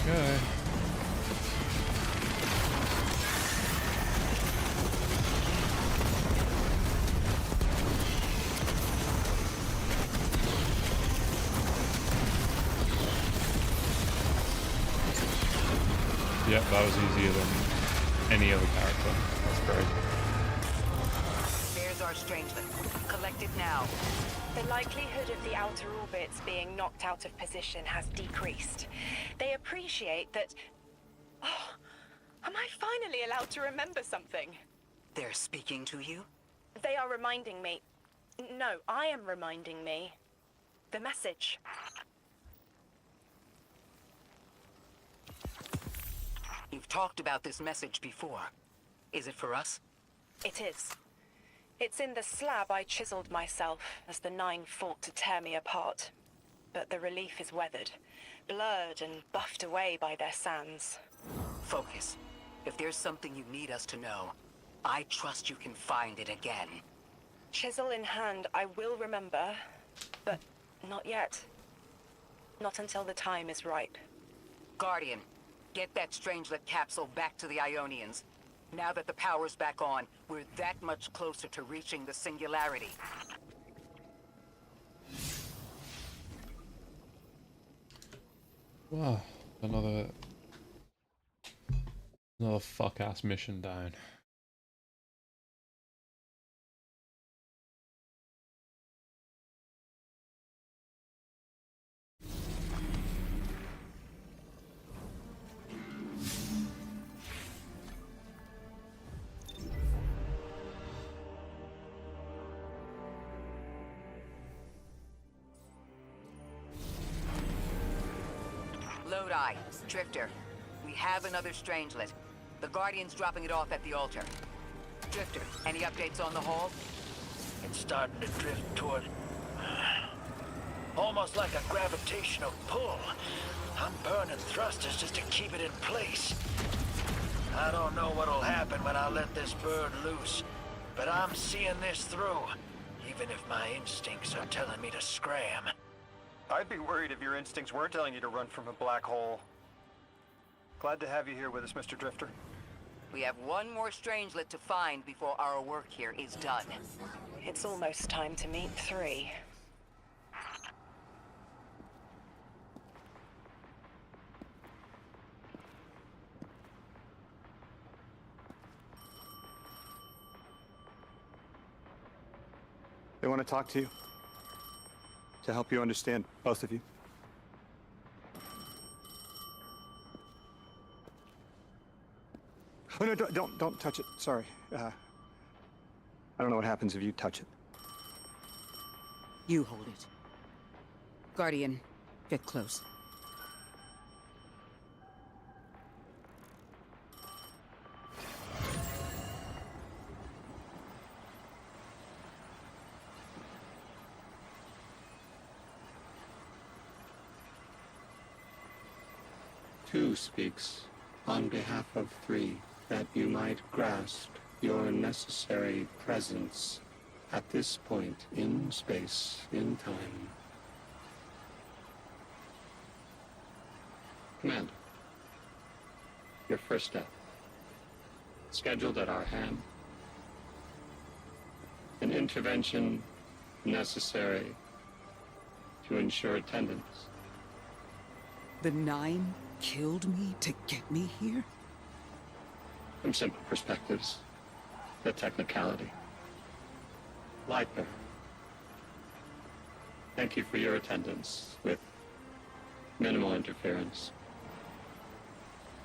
[SPEAKER 1] Okay. Yep, that was easier than any other character. That's great.
[SPEAKER 2] There's our strangeling. Collect it now.
[SPEAKER 6] The likelihood of the outer orbits being knocked out of position has decreased. They appreciate that... Oh, am I finally allowed to remember something?
[SPEAKER 2] They're speaking to you?
[SPEAKER 6] They are reminding me... No, I am reminding me. The message.
[SPEAKER 2] You've talked about this message before. Is it for us?
[SPEAKER 6] It is. It's in the slab I chiseled myself as the Nine fought to tear me apart. But the relief is weathered, blurred and buffed away by their sands.
[SPEAKER 2] Focus. If there's something you need us to know, I trust you can find it again.
[SPEAKER 6] Chisel in hand, I will remember, but not yet. Not until the time is ripe.
[SPEAKER 2] Guardian, get that Strangelet capsule back to the Ionians. Now that the power's back on, we're that much closer to reaching the singularity.
[SPEAKER 1] Wow, another fuck-ass mission down.
[SPEAKER 2] Lodi, Drifter. We have another Strangelet. The Guardian's dropping it off at the altar. Drifter, any updates on the hall?
[SPEAKER 8] It's starting to drift toward... almost like a gravitational pull. I'm burning thrusters just to keep it in place. I don't know what'll happen when I let this bird loose, but I'm seeing this through, even if my instincts are telling me to scram.
[SPEAKER 3] I'd be worried if your instincts were telling you to run from a black hole. Glad to have you here with us, Mr. Drifter.
[SPEAKER 2] We have one more Strangelet to find before our work here is done.
[SPEAKER 6] It's almost time to meet 3.
[SPEAKER 3] They want to talk to you. To help you understand, both of you. Oh, no, don't touch it. Sorry. I don't know what happens if you touch it.
[SPEAKER 9] You hold it. Guardian, get close.
[SPEAKER 10] Two speaks on behalf of 3, that you might grasp your necessary presence at this point in space, in time. Commander, your first step, scheduled at our hand. An intervention necessary to ensure attendance.
[SPEAKER 9] The 9 killed me to get me here?
[SPEAKER 10] From simple perspectives, the technicality. Lightbearer, thank you for your attendance with minimal interference.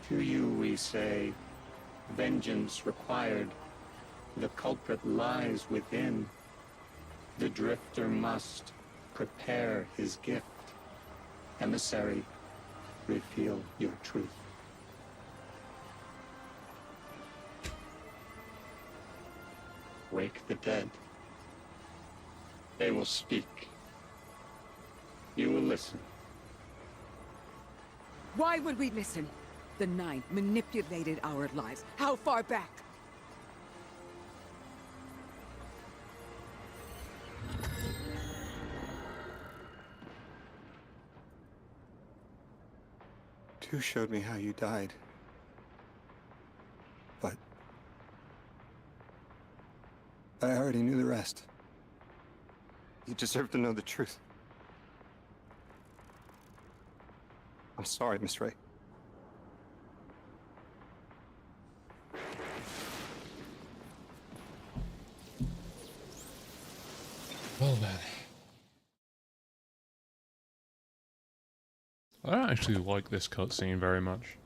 [SPEAKER 10] To you we say, vengeance required. The culprit lies within. The Drifter must prepare his gift. Emissary, reveal your truth. Wake the dead. They will speak. You will listen.
[SPEAKER 9] Why would we listen? The 9 manipulated our lives. How far back?
[SPEAKER 3] Tu showed me how you died. But I already knew the rest. You deserve to know the truth. I'm sorry, Miss Ray.
[SPEAKER 1] Well then. I don't actually like this cutscene very much.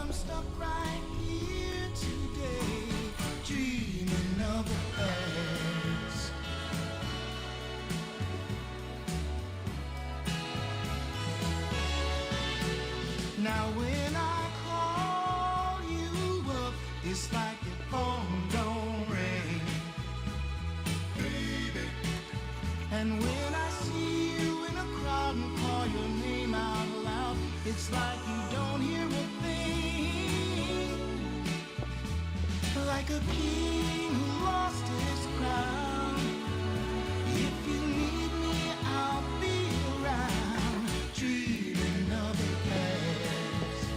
[SPEAKER 11] I'm stuck right here today, dreaming of the past. Now when I call you up, it's like the phone don't ring, baby. And when I see you in a crowd and call your name out loud, it's like you don't hear a thing. Like a king who lost his crown. If you need me, I'll be around, dreaming of the past.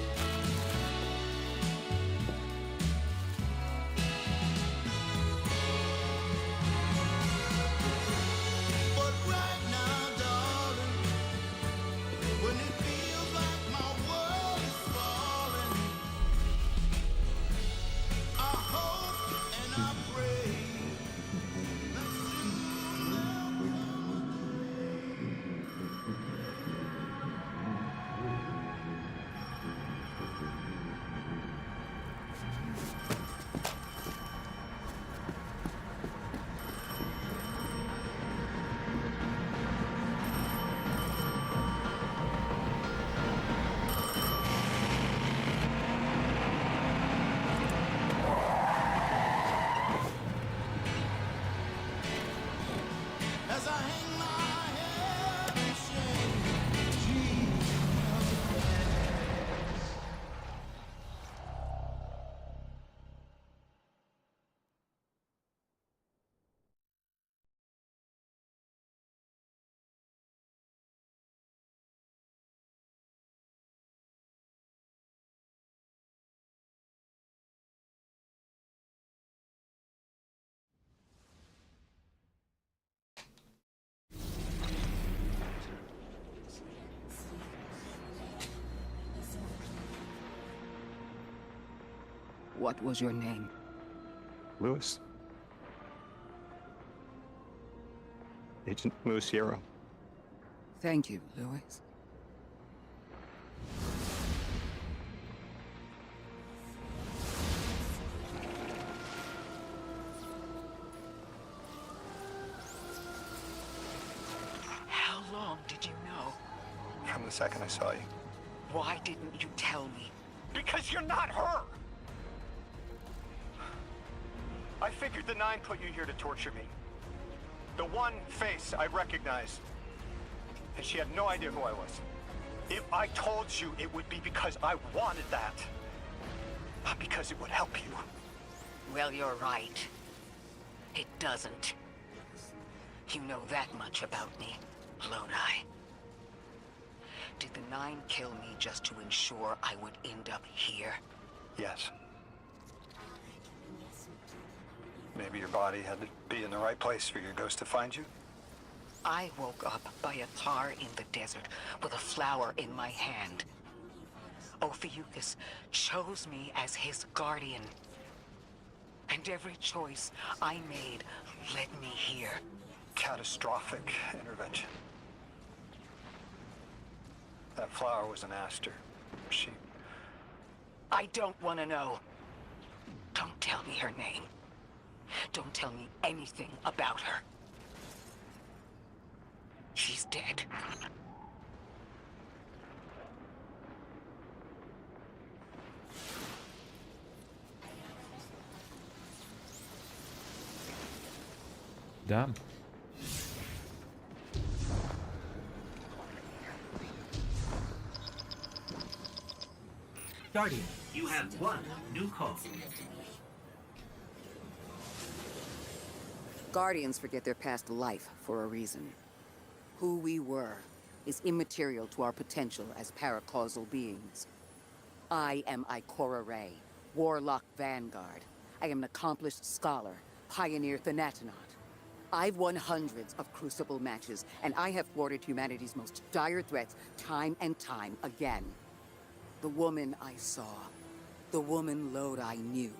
[SPEAKER 9] What was your name?
[SPEAKER 3] Lewis. Agent Lewis Hero.
[SPEAKER 9] Thank you, Lewis.
[SPEAKER 2] How long did you know?
[SPEAKER 3] From the second I saw you.
[SPEAKER 2] Why didn't you tell me?
[SPEAKER 3] Because you're not her! I figured the Nine put you here to torture me. The one face I recognized. And she had no idea who I was. If I told you, it would be because I wanted that. Not because it would help you.
[SPEAKER 2] Well, you're right. It doesn't. You know that much about me, Lodi. Did the Nine kill me just to ensure I would end up here?
[SPEAKER 3] Yes. Maybe your body had to be in the right place for your ghost to find you?
[SPEAKER 2] I woke up by a tar in the desert with a flower in my hand. Ophiuchus chose me as his guardian. And every choice I made led me here.
[SPEAKER 3] Catastrophic intervention. That flower was an aster. She...
[SPEAKER 2] I don't want to know. Don't tell me her name. Don't tell me anything about her. She's dead.
[SPEAKER 1] Damn.
[SPEAKER 12] Guardian, you have one new call.
[SPEAKER 9] Guardians forget their past life for a reason. Who we were is immaterial to our potential as paracausal beings. I am Ikora Ray, Warlock Vanguard. I am an accomplished scholar, pioneer Thanatonaut. I've won hundreds of Crucible matches, and I have thwarted humanity's most dire threats time and time again. The woman I saw, the woman Lodi knew,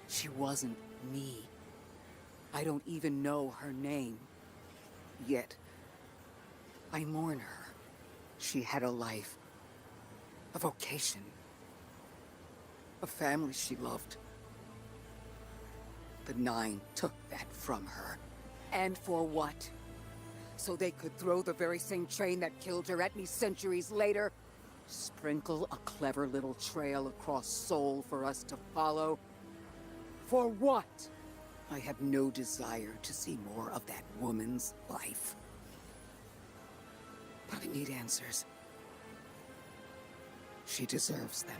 [SPEAKER 9] she wasn't me. I don't even know her name. Yet, I mourn her. She had a life, a vocation, a family she loved. The Nine took that from her. And for what? So they could throw the very same train that killed her at me centuries later? Sprinkle a clever little trail across Seoul for us to follow? For what? I have no desire to see more of that woman's life. But I need answers. She deserves them.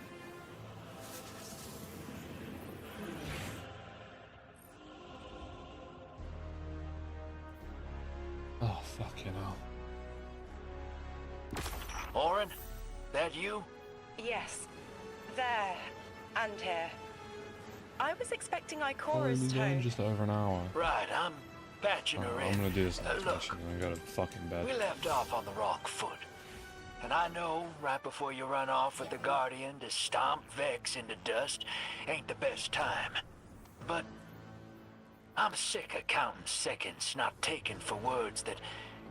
[SPEAKER 1] Oh, fucking hell.
[SPEAKER 8] Orin, that you?
[SPEAKER 6] Yes. There. And here. I was expecting
[SPEAKER 1] Only
[SPEAKER 6] Ikora's
[SPEAKER 1] game
[SPEAKER 6] tone.
[SPEAKER 1] just over an hour.
[SPEAKER 8] Right, I'm patching her in.
[SPEAKER 1] I'm gonna do this next
[SPEAKER 8] Look,
[SPEAKER 1] mission. I got a fucking bed.
[SPEAKER 8] we left off on the wrong foot. And I know right before you run off with the Guardian to stomp Vex into dust ain't the best time. But I'm sick of counting seconds not taken for words that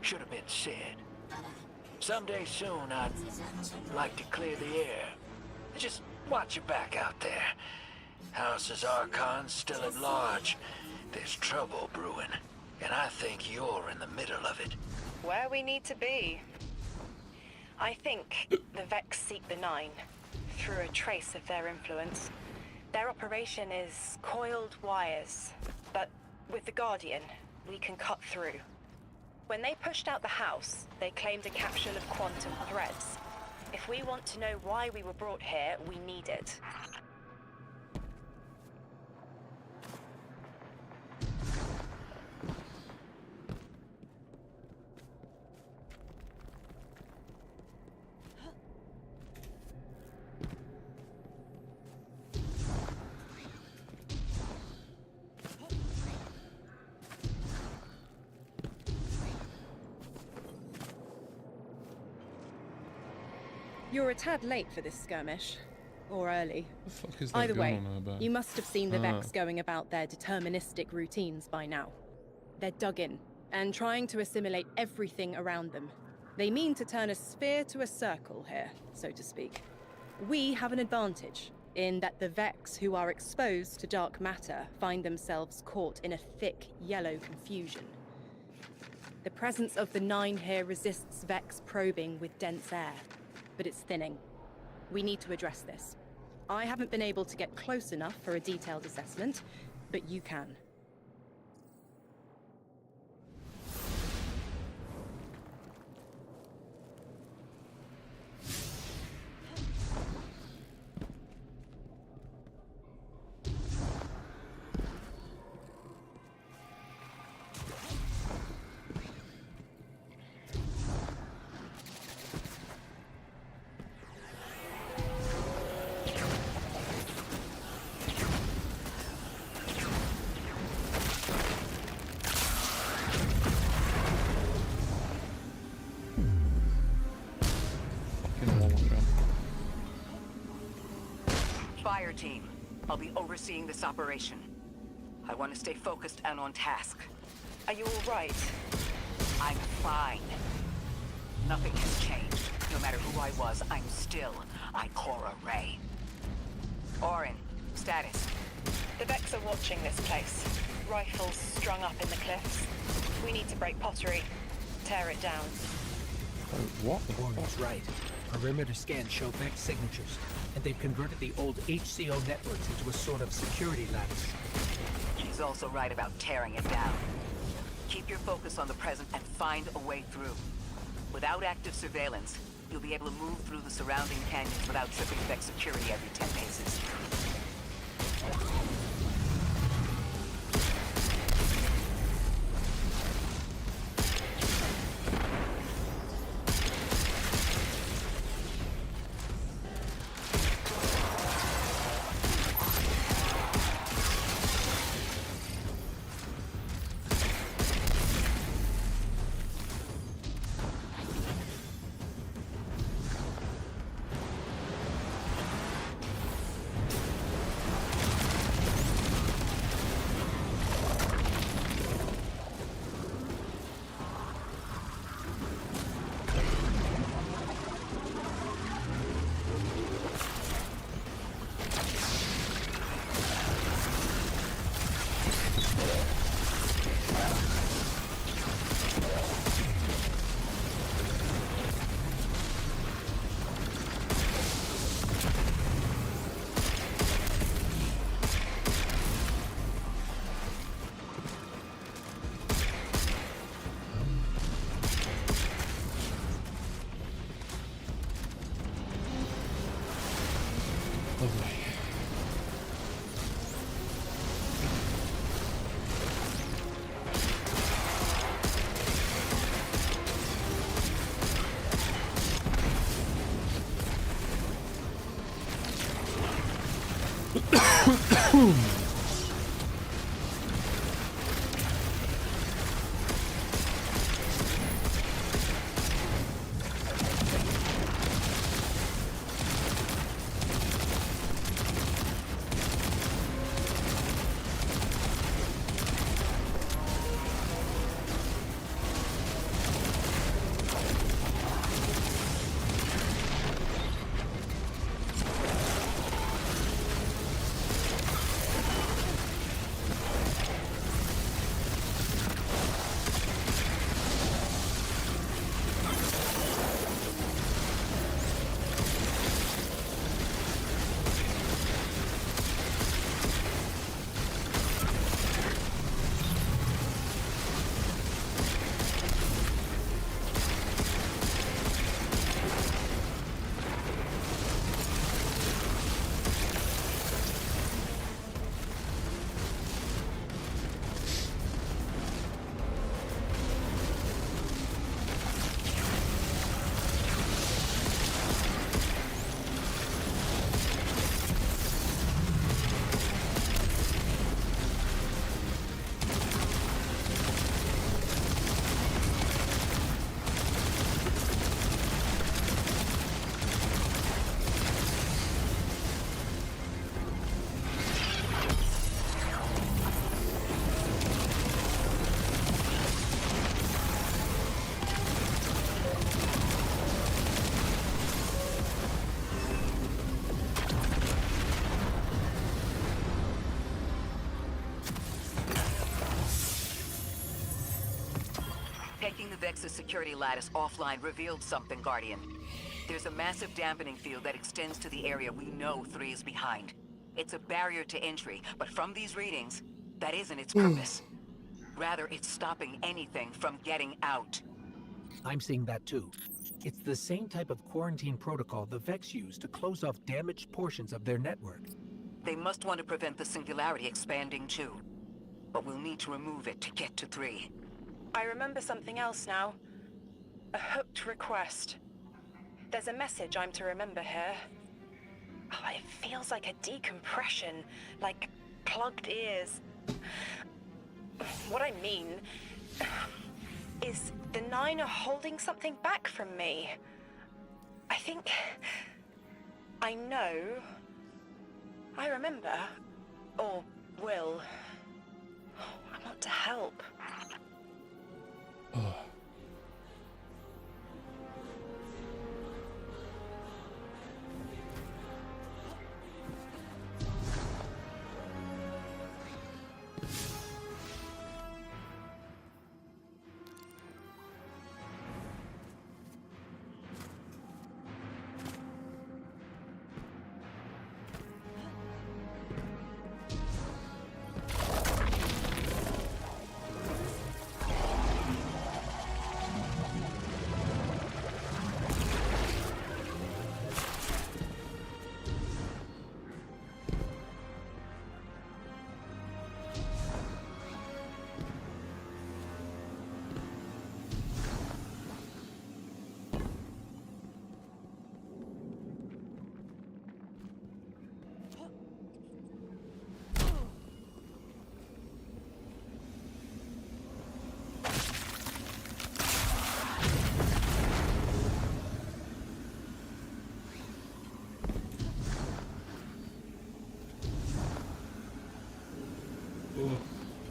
[SPEAKER 8] should have been said. Someday soon I'd like to clear the air. Just watch your back out there. House's Archon's still at large. There's trouble brewing, and I think you're in the middle of it.
[SPEAKER 6] Where we need to be. I think the Vex seek the Nine through a trace of their influence. Their operation is coiled wires, but with the Guardian, we can cut through. When they pushed out the house, they claimed a capsule of quantum threads. If we want to know why we were brought here, we need it.
[SPEAKER 13] You're a tad late for this skirmish. or early.
[SPEAKER 1] The fuck is that
[SPEAKER 13] Either way,
[SPEAKER 1] going on about?
[SPEAKER 13] you must have seen the Vex going about their deterministic routines by now. They're dug in, and trying to assimilate everything around them. They mean to turn a sphere to a circle here, so to speak. We have an advantage, in that the Vex who are exposed to dark matter find themselves caught in a thick, yellow confusion. The presence of the Nine here resists Vex probing with dense air, but it's thinning. We need to address this. I haven't been able to get close enough for a detailed assessment, but you can.
[SPEAKER 2] Fire team, I'll be overseeing this operation. I want to stay focused and on task.
[SPEAKER 6] Are you all right?
[SPEAKER 2] I'm fine. Nothing has changed. No matter who I was, I'm still Ikora Ray. Orin, status.
[SPEAKER 6] The Vex are watching this place. Rifles strung up in the cliffs. We need to break pottery. Tear it down.
[SPEAKER 1] What?
[SPEAKER 4] Warren's right. Perimeter scans show Vex signatures, and they've converted the old HCO networks into a sort of security lattice.
[SPEAKER 2] She's also right about tearing it down. Keep your focus on the present and find a way through. Without active surveillance, you'll be able to move through the surrounding canyons without tripping Vex security every 10 paces. Nexus security lattice offline revealed something, Guardian. There's a massive dampening field that extends to the area we know 3 is behind. It's a barrier to entry, but from these readings, that isn't its purpose. Rather, it's stopping anything from getting out.
[SPEAKER 4] I'm seeing that too. It's the same type of quarantine protocol the Vex use to close off damaged portions of their network.
[SPEAKER 2] They must want to prevent the singularity expanding too. But we'll need to remove it to get to 3.
[SPEAKER 6] I remember something else now. A hooked request. There's a message I'm to remember here. Oh, it feels like a decompression, like plugged ears. What I mean is the 9 are holding something back from me. I think... I know... I remember. Or will. I want to help.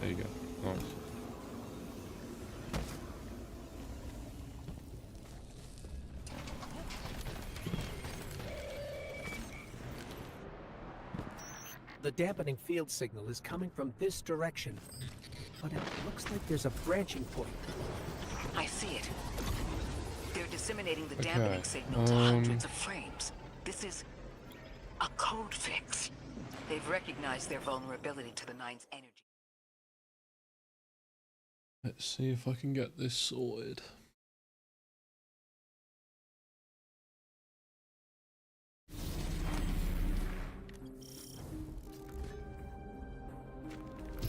[SPEAKER 1] There you go. Nice.
[SPEAKER 4] The dampening field signal is coming from this direction, but it looks like there's a branching point.
[SPEAKER 2] I see it. They're disseminating the dampening signal to hundreds of frames. This is a code fix. They've recognized their vulnerability to the 9's energy.
[SPEAKER 1] Let's see if I can get this sorted.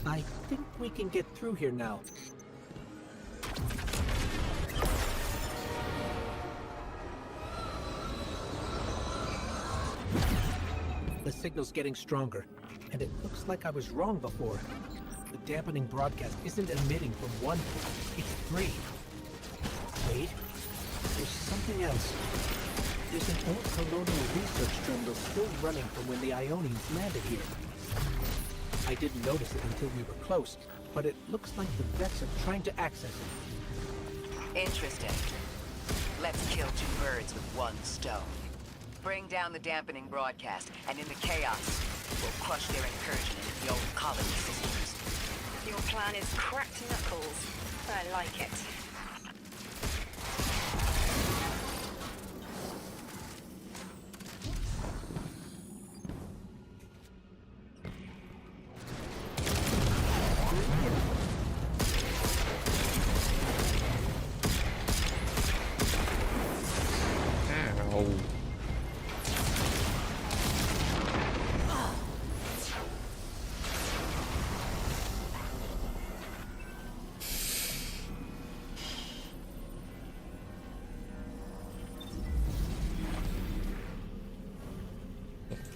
[SPEAKER 4] I think we can get through here now. The signal's getting stronger, and it looks like I was wrong before. The dampening broadcast isn't emitting from 1 point, it's 3. Wait, there's something else. There's an old colonial research terminal still running from when the Ionians landed here. I didn't notice it until we were close, but it looks like the Vex are trying to access it.
[SPEAKER 2] Interesting. Let's kill 2 birds with 1 stone. Bring down the dampening broadcast, and in the chaos, we'll crush their incursion into the old colony systems.
[SPEAKER 6] Your plan is cracked knuckles. I like it.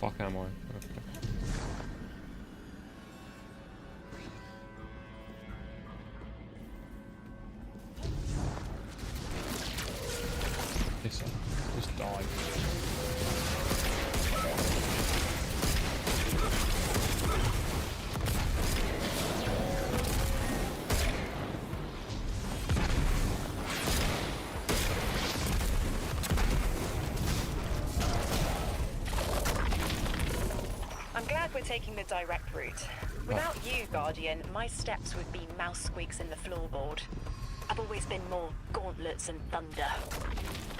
[SPEAKER 1] Fuck am I? Okay. Listen, just die.
[SPEAKER 6] We're taking the direct route. Without you, Guardian, my steps would be mouse squeaks in the floorboard. I've always been more gauntlets and thunder.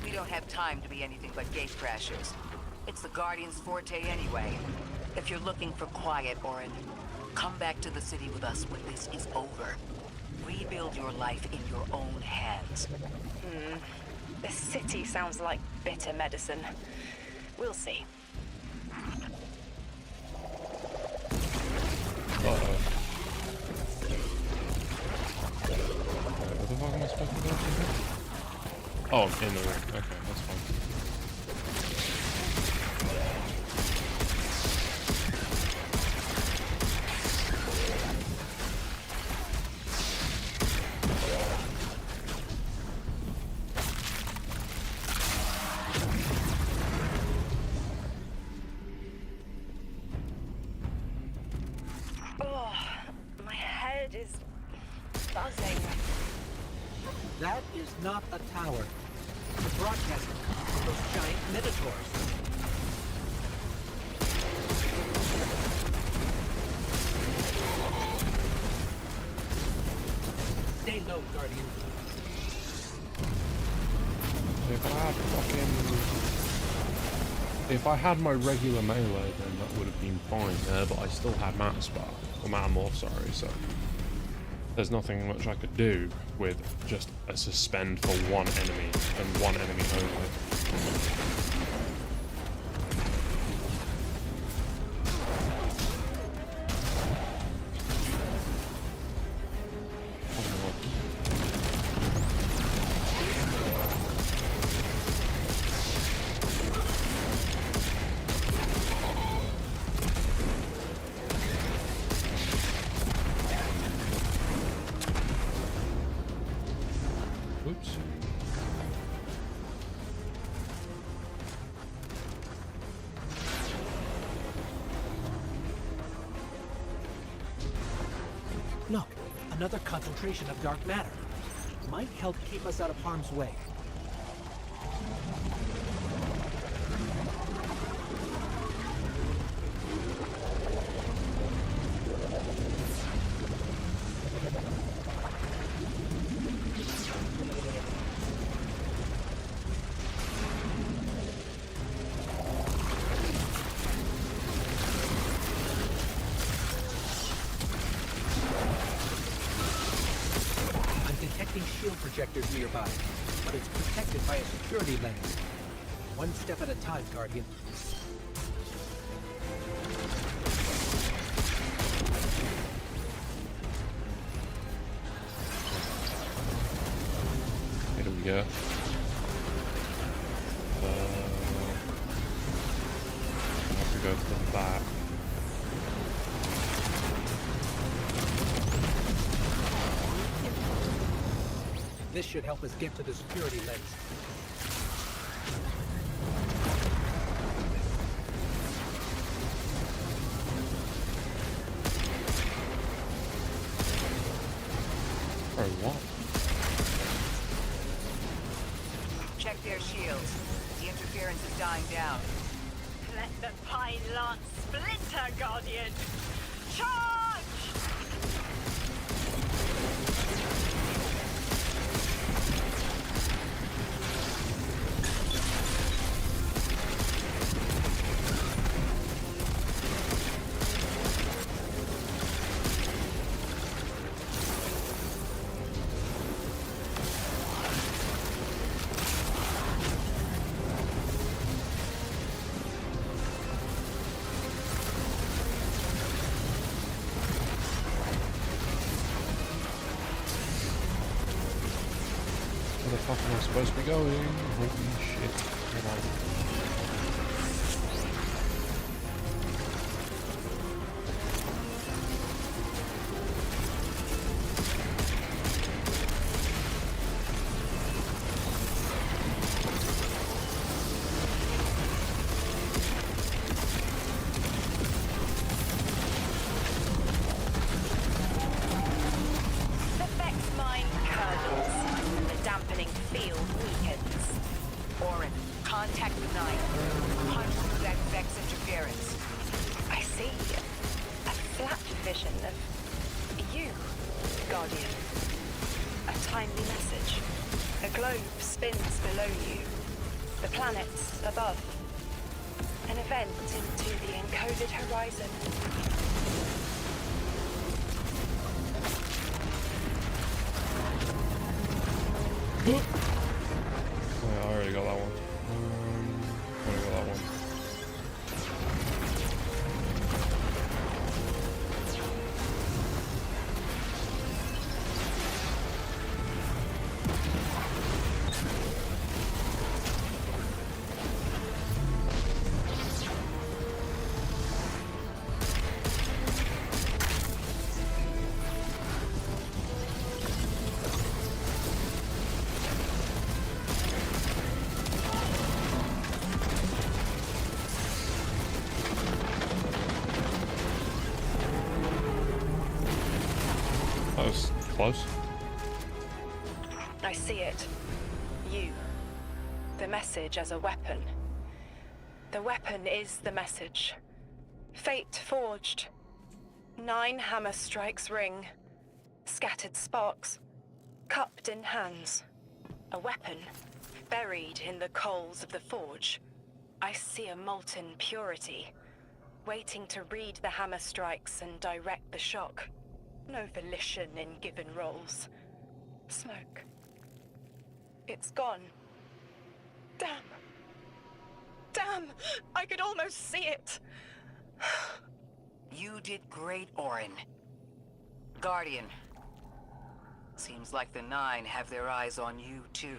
[SPEAKER 2] We don't have time to be anything but gate crashers. It's the Guardian's forte anyway. If you're looking for quiet, Orin, come back to the city with us when this is over. Rebuild your life in your own hands.
[SPEAKER 6] The city sounds like bitter medicine. We'll see.
[SPEAKER 1] Uh-oh. What the fuck am I supposed to do? Oh, in the room. Okay, that's fine.
[SPEAKER 6] Oh, my head is buzzing.
[SPEAKER 4] That is not a tower. The broadcasting comes from those giant minotaurs. Stay low, Guardian.
[SPEAKER 1] If I had my regular melee, then that would have been fine there, but I still had Matterspar, or Mattermorph, sorry, so there's nothing much I could do with just a suspend for one enemy, and one enemy only. Oops.
[SPEAKER 4] Look, another concentration of dark matter. Might help keep us out of harm's way. Shield projectors nearby, but it's protected by a security lens. One step at a time, Guardian.
[SPEAKER 1] Here we go. I have to go to the back.
[SPEAKER 4] This should help us get to the security lens.
[SPEAKER 1] Or what?
[SPEAKER 2] Check their shields. The interference is dying down.
[SPEAKER 6] Let the pine lance splinter, Guardian! Charge!
[SPEAKER 1] Where the fuck am I supposed to be going? Holy shit. Hold on.
[SPEAKER 6] The Vex mine curdles. The dampening field weakens.
[SPEAKER 2] Orin, contact the 9. Punch through that Vex interference.
[SPEAKER 6] I see a flat vision of you, Guardian. A timely message. A globe spins below you. The planets above. An event into the encoded horizon.
[SPEAKER 1] Wait, I already got that one. Already got that one. That was close.
[SPEAKER 6] I see it. You. The message as a weapon. The weapon is the message. Fate forged. 9 hammer strikes ring. Scattered sparks. Cupped in hands. A weapon. Buried in the coals of the forge. I see a molten purity. Waiting to read the hammer strikes and direct the shock. No volition in given roles. Smoke. It's gone. Damn. Damn! I could almost see it!
[SPEAKER 2] You did great, Orin. Guardian. Seems like the 9 have their eyes on you, too.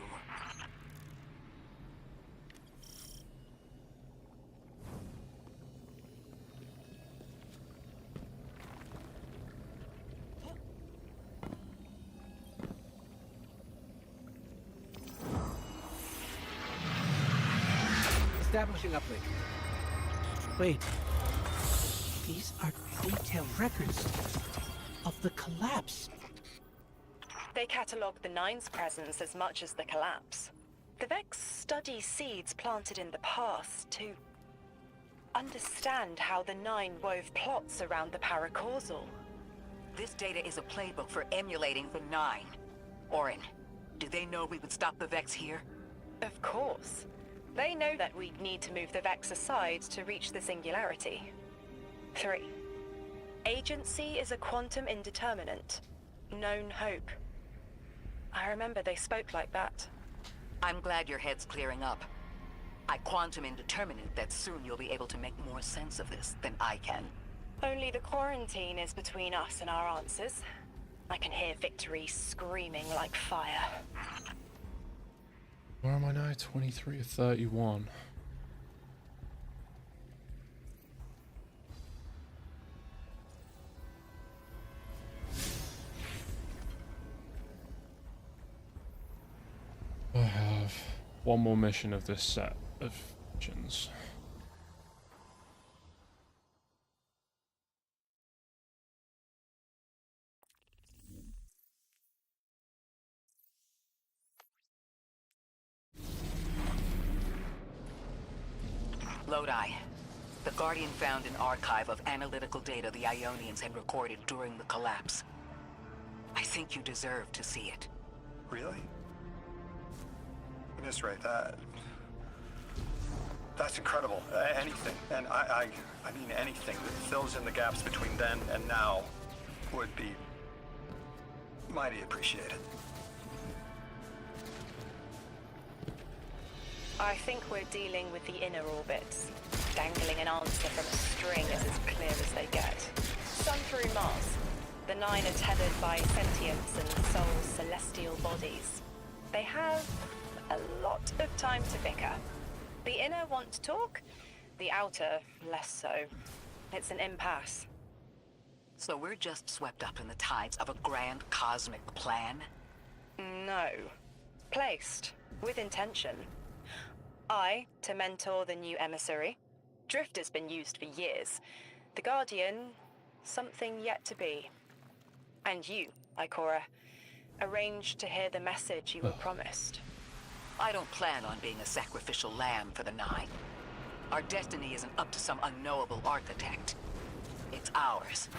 [SPEAKER 4] Establishing uplink. Wait. These are detailed records of the collapse.
[SPEAKER 6] They catalogue the 9's presence as much as the collapse. The Vex study seeds planted in the past to understand how the 9 wove plots around the paracausal.
[SPEAKER 2] This data is a playbook for emulating the 9. Orin, do they know we would stop the Vex here?
[SPEAKER 6] Of course. They know that we'd need to move the Vex aside to reach the singularity. 3. Agency is a quantum indeterminate. Known hope. I remember they spoke like that.
[SPEAKER 2] I'm glad your head's clearing up. I quantum indeterminate that soon you'll be able to make more sense of this than I can.
[SPEAKER 6] Only the quarantine is between us and our answers. I can hear victory screaming like fire.
[SPEAKER 1] Where am I now? 23 or 31. I have one more mission of this set of missions.
[SPEAKER 2] Lodi. The Guardian found an archive of analytical data the Ionians had recorded during the collapse. I think you deserve to see it.
[SPEAKER 3] Really? Miss Ray, that's incredible. Anything, and I mean anything that fills in the gaps between then and now would be mighty appreciated.
[SPEAKER 6] I think we're dealing with the inner orbits. Dangling an answer from a string is as clear as they get. Sun through Mars. The 9 are tethered by sentience and Sol's celestial bodies. They have a lot of time to bicker. The inner want to talk, the outer less so. It's an impasse.
[SPEAKER 2] So we're just swept up in the tides of a grand cosmic plan?
[SPEAKER 6] No. Placed. With intention. I, to mentor the new emissary. Drift has been used for years. The Guardian, something yet to be. And you, Ikora, arranged to hear the message you were promised.
[SPEAKER 2] I don't plan on being a sacrificial lamb for the 9. Our destiny isn't up to some unknowable architect. It's ours.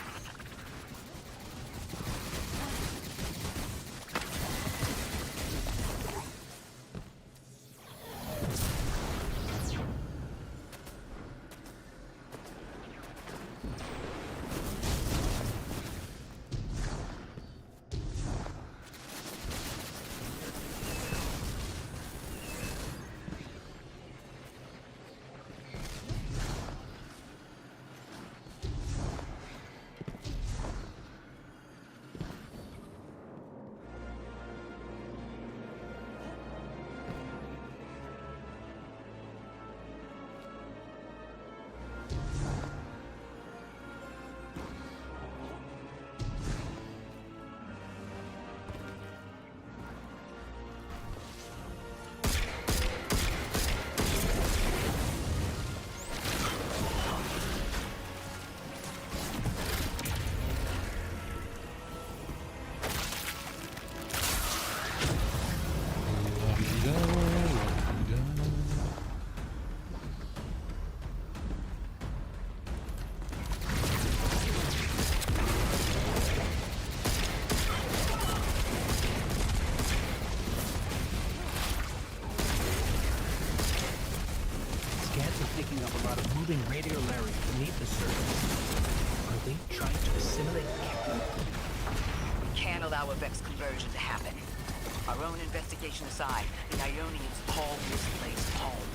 [SPEAKER 4] picking up a lot of moving radiolaria beneath the surface. Are they trying to assimilate Kepler?
[SPEAKER 2] We can't allow a Vex conversion to happen. Our own investigation aside, the Ionians call this place home.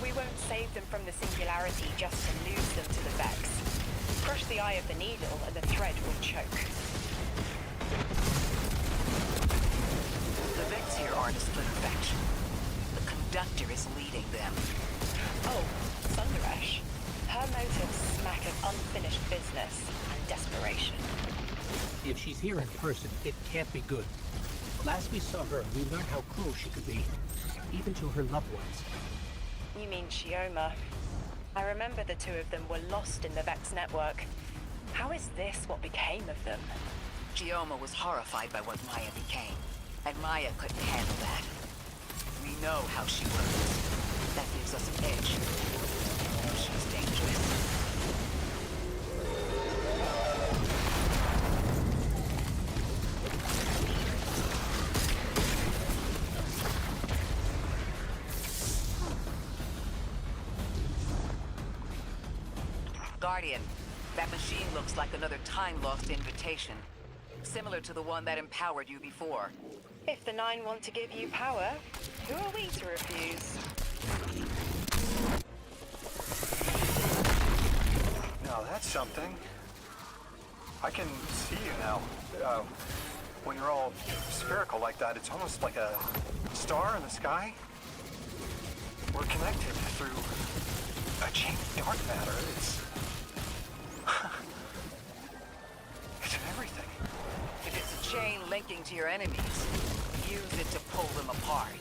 [SPEAKER 6] We won't save them from the singularity just to lose them to the Vex. Crush the eye of the needle and the thread will choke.
[SPEAKER 2] The Vex here aren't a split faction. The conductor is leading them.
[SPEAKER 6] Oh, Sundaresh. Her motives smack of unfinished business and desperation.
[SPEAKER 4] If she's here in person, it can't be good. Last we saw her, we learned how cruel she could be, even to her loved ones.
[SPEAKER 6] You mean Shioma? I remember the two of them were lost in the Vex network. How is this what became of them?
[SPEAKER 2] Shioma was horrified by what Maya became, and Maya couldn't handle that. We know how she works. That gives us an edge. She's dangerous. Guardian, that machine looks like another time-lost invitation. Similar to the one that empowered you before.
[SPEAKER 6] If the Nine want to give you power, who are we to refuse?
[SPEAKER 3] Now that's something. I can see you now. When you're all spherical like that, it's almost like a star in the sky. We're connected through a chain of dark matter. It's everything.
[SPEAKER 2] If it's a chain linking to your enemies, use it to pull them apart.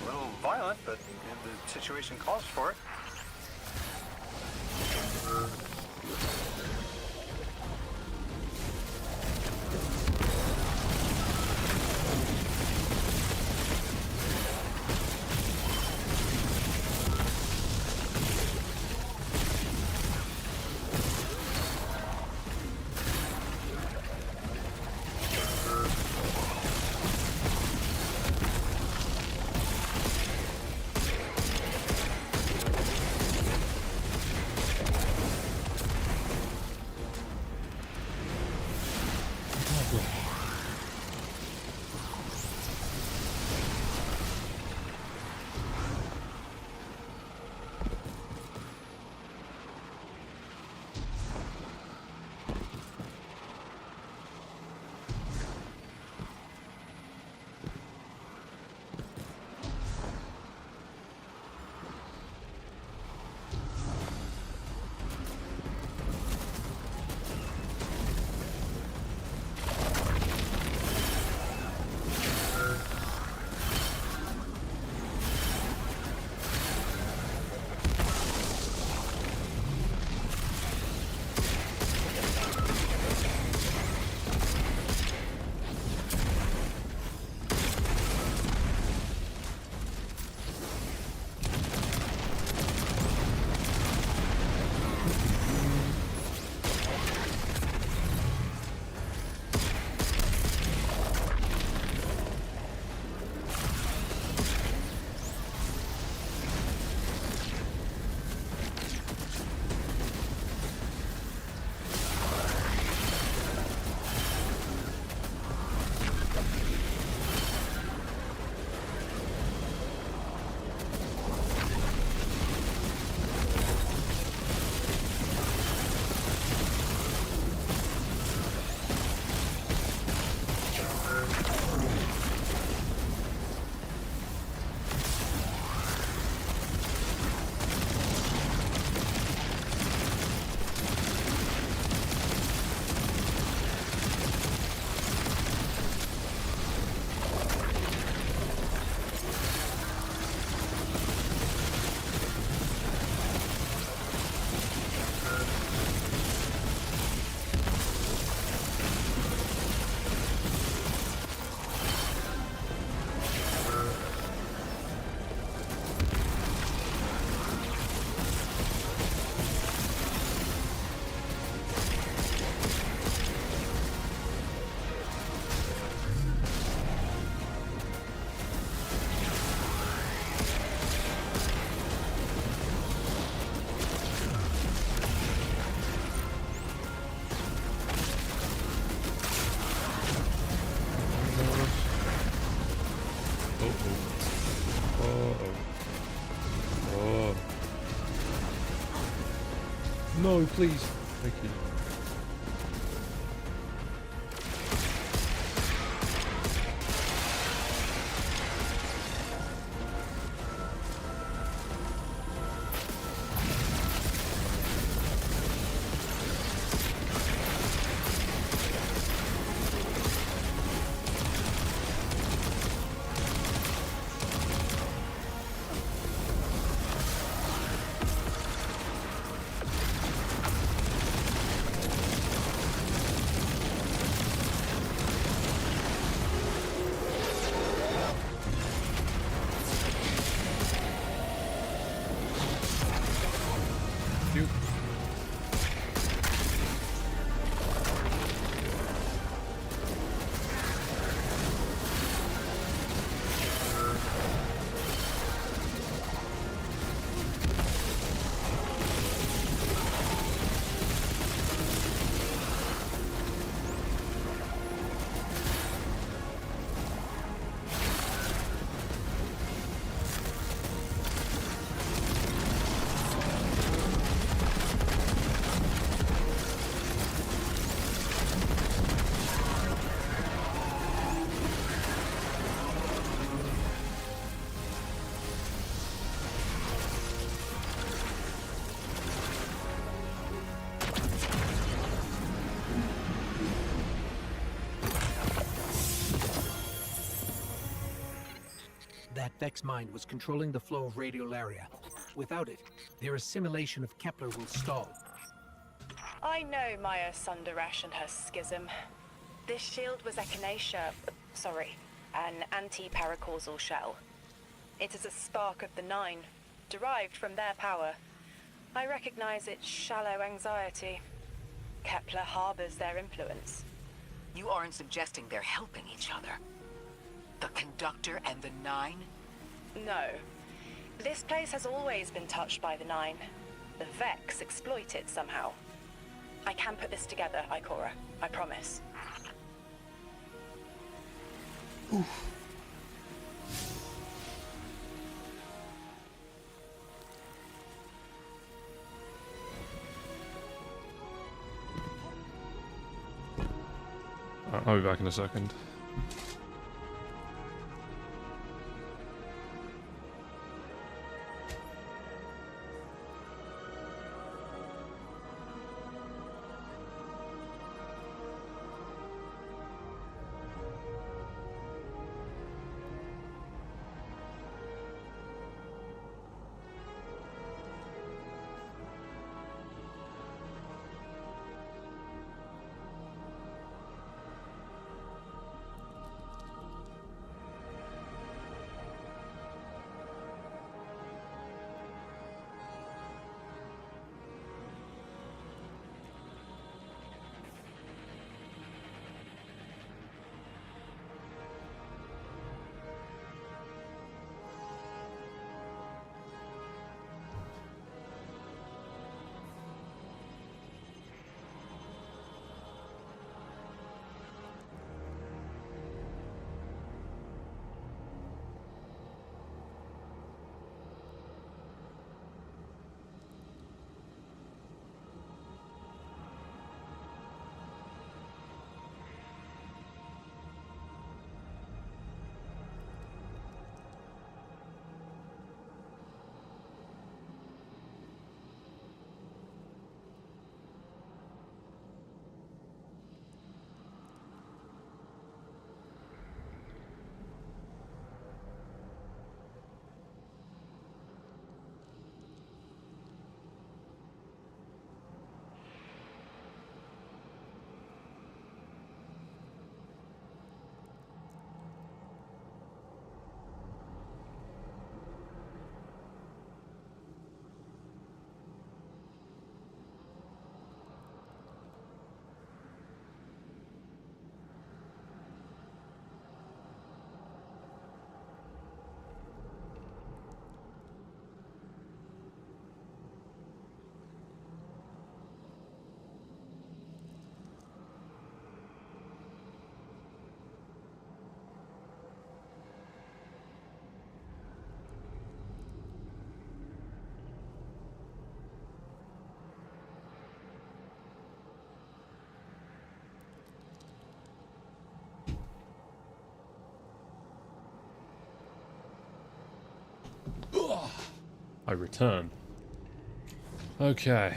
[SPEAKER 3] A little violent, but the situation calls for it.
[SPEAKER 1] No, please. Thank you.
[SPEAKER 4] That Vex mind was controlling the flow of radiolaria. Without it, their assimilation of Kepler will stall.
[SPEAKER 6] I know Maya Sundaresh and her schism. This shield was echinacea, sorry, an anti-paracausal shell. It is a spark of the Nine, derived from their power. I recognize its shallow anxiety. Kepler harbors their influence.
[SPEAKER 2] You aren't suggesting they're helping each other? The Conductor and the Nine?
[SPEAKER 6] No. This place has always been touched by the Nine. The Vex exploit it somehow. I can put this together, Ikora. I promise.
[SPEAKER 1] I'll be back in a second. I return. Okay.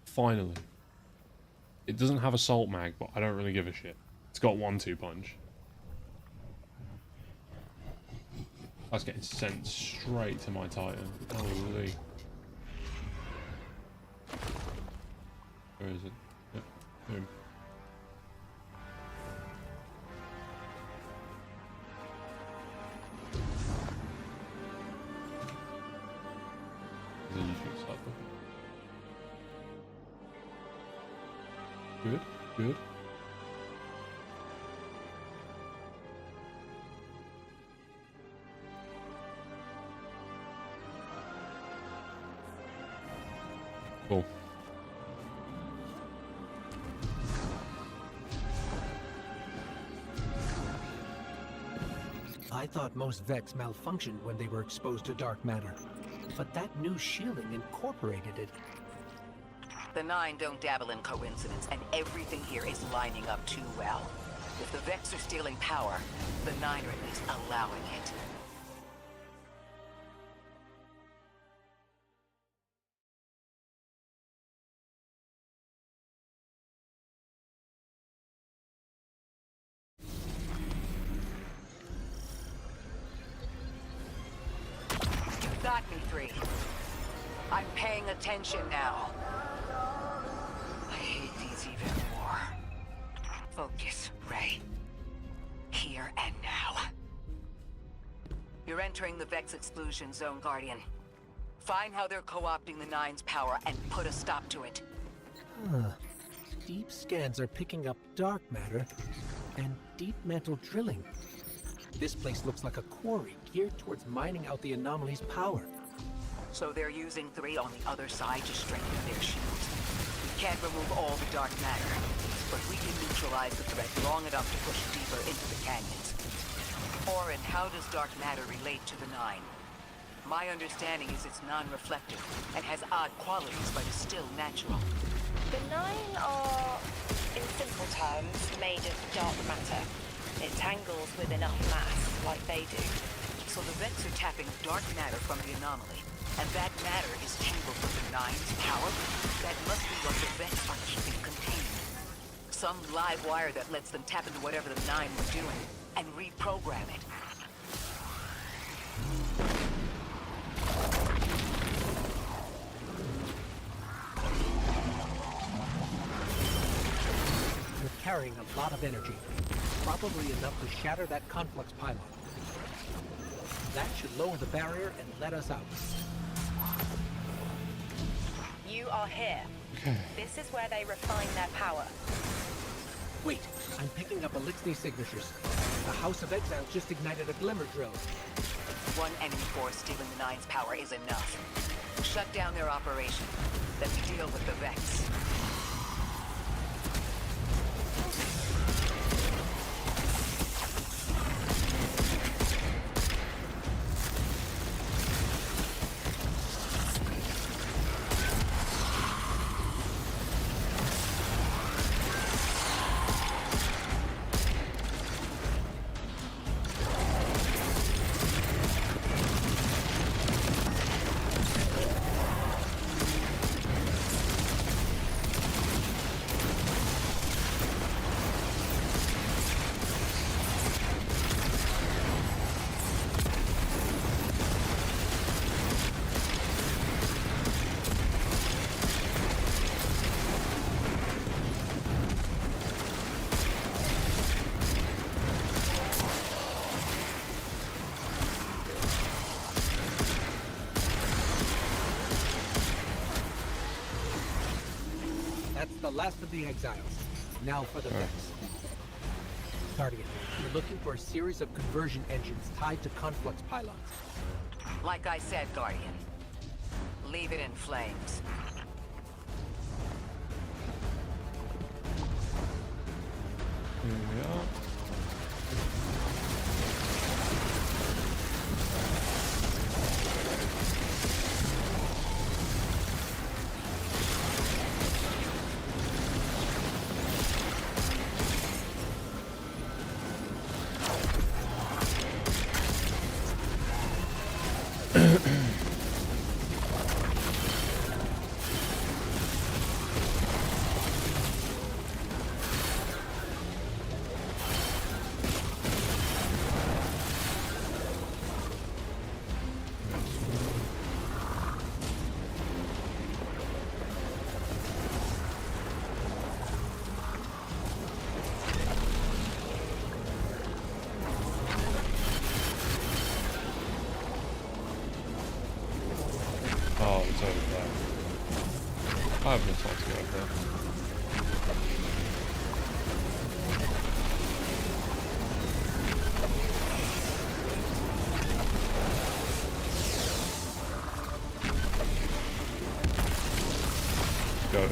[SPEAKER 1] Finally. It doesn't have assault mag, but I don't really give a shit. It's got 1-2 punch. That's getting sent straight to my Titan. Holy. Where is it? Yep. Boom. Then you should start looking. Good, good. Cool.
[SPEAKER 4] I thought most Vex malfunctioned when they were exposed to dark matter, but that new shielding incorporated it.
[SPEAKER 2] The Nine don't dabble in coincidence, and everything here is lining up too well. If the Vex are stealing power, the Nine are at least allowing it. Got me, 3. I'm paying attention now. I hate these even more. Focus, Ray. Here and now. You're entering the Vex exclusion zone, Guardian. Find how they're co-opting the Nine's power and put a stop to it.
[SPEAKER 4] Huh. Deep scans are picking up dark matter and deep mantle drilling. This place looks like a quarry geared towards mining out the anomaly's power.
[SPEAKER 2] So they're using 3 on the other side to strengthen their shields. We can't remove all the dark matter, but we can neutralize the threat long enough to push deeper into the canyons. Orin, how does dark matter relate to the Nine? My understanding is it's non-reflective and has odd qualities, but is still natural.
[SPEAKER 6] The Nine are, in simple terms, made of dark matter. It tangles with enough mass, like they do.
[SPEAKER 2] So the Vex are tapping dark matter from the anomaly, and that matter is tangled with the Nine's power? That must be what the Vex are keeping contained. Some live wire that lets them tap into whatever the Nine were doing, and reprogram it.
[SPEAKER 4] You're carrying a lot of energy. Probably enough to shatter that conflux pylon. That should lower the barrier and let us out.
[SPEAKER 6] You are here. This is where they refine their power.
[SPEAKER 4] Wait! I'm picking up Elixni signatures. The House of Exiles just ignited a glimmer drill.
[SPEAKER 2] One enemy force stealing the Nine's power is enough. Shut down their operation. Then we deal with the Vex.
[SPEAKER 4] That's the last of the Exiles. Now for the Vex. Guardian, you're looking for a series of conversion engines tied to conflux pylons.
[SPEAKER 2] Like I said, Guardian. Leave it in flames.
[SPEAKER 1] Here we are. Oh, it's over there. I have no thought to go over there. Go.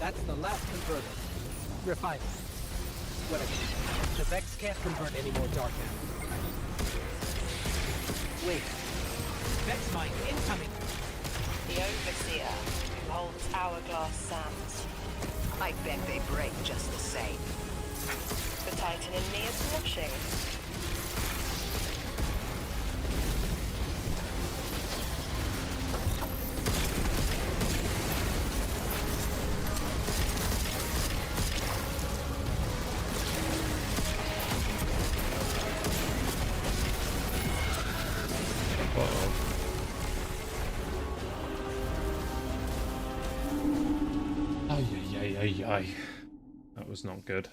[SPEAKER 4] That's the last converter. Refining. Whatever. The Vex can't convert any more dark energy. Wait. Vex mine incoming!
[SPEAKER 6] The Overseer, who holds hourglass sands.
[SPEAKER 2] I bet they break just the same.
[SPEAKER 6] The Titan in me is watching.
[SPEAKER 1] Ay. That was not good.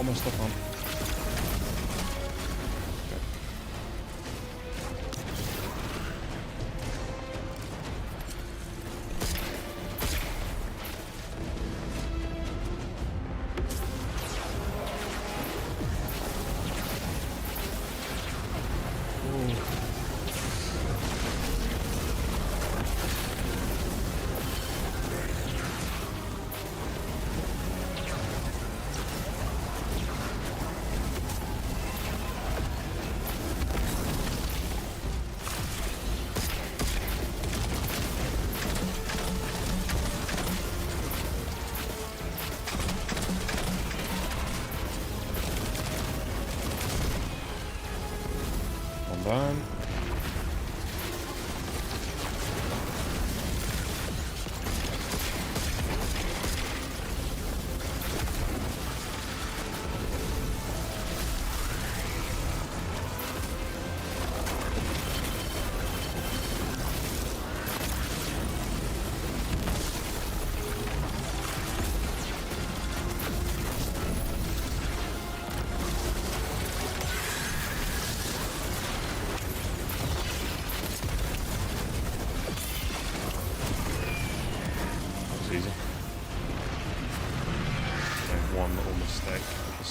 [SPEAKER 1] What am I stuck on? Done.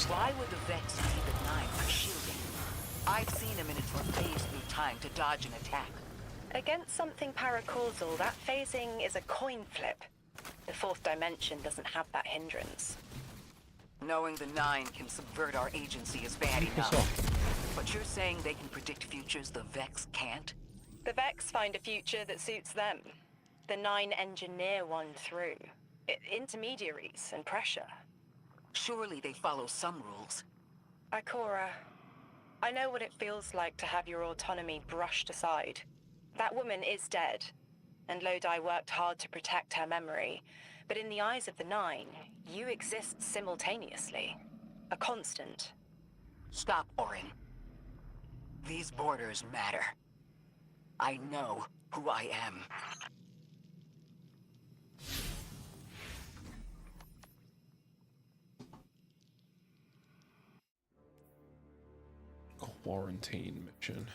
[SPEAKER 2] Why would the Vex need the 9 for shielding? I've seen a minute for phase through time to dodge an attack.
[SPEAKER 6] Against something paracausal, that phasing is a coin flip. The fourth dimension doesn't have that hindrance.
[SPEAKER 2] Knowing the 9 can subvert our agency is bad enough. But you're saying they can predict futures the Vex can't?
[SPEAKER 6] The Vex find a future that suits them. The 9 engineer one through. Intermediaries and pressure.
[SPEAKER 2] Surely they follow some rules.
[SPEAKER 6] Ikora, I know what it feels like to have your autonomy brushed aside. That woman is dead, and Lodi worked hard to protect her memory. But in the eyes of the 9, you exist simultaneously. A constant.
[SPEAKER 2] Stop, Orin. These borders matter. I know who I am.
[SPEAKER 1] Quarantine mission.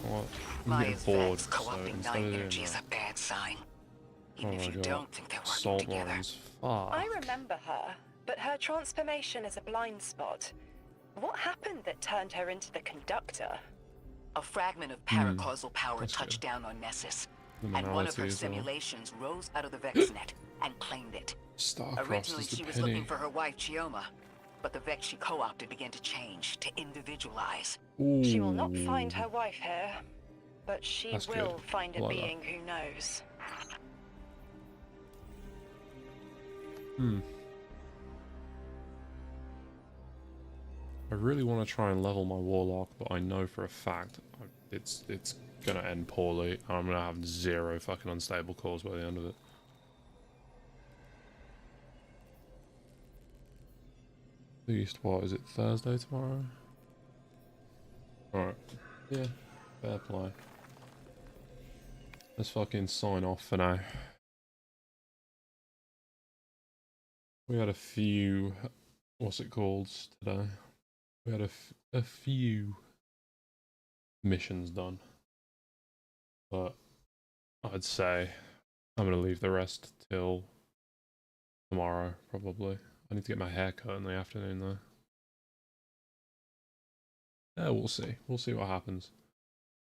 [SPEAKER 1] Well,
[SPEAKER 2] My
[SPEAKER 1] bored,
[SPEAKER 2] Vex co-opting
[SPEAKER 1] so
[SPEAKER 2] 9 energy is a bad sign. Even if you don't think they're working together.
[SPEAKER 6] I remember her, but her transformation is a blind spot. What happened that turned her into the conductor?
[SPEAKER 2] A fragment of paracausal power touched down on Nessus, and one of her simulations rose out of the Vex net and claimed it. Originally, she was looking for her wife, Chioma, but the Vex she co-opted began to change, to individualize.
[SPEAKER 6] She will not find her wife here, but she will find a being who knows.
[SPEAKER 1] I really want to try and level my warlock, but I know for a fact it's gonna end poorly. I'm gonna have 0 fucking unstable cores by the end of it. At least, what is it, Thursday tomorrow? Alright. Yeah, fair play. Let's fucking sign off for now. We had a few, what's it called today? We had a few missions done, but I'd say I'm gonna leave the rest till tomorrow, probably. I need to get my hair cut in the afternoon though. Yeah, we'll see. We'll see what happens.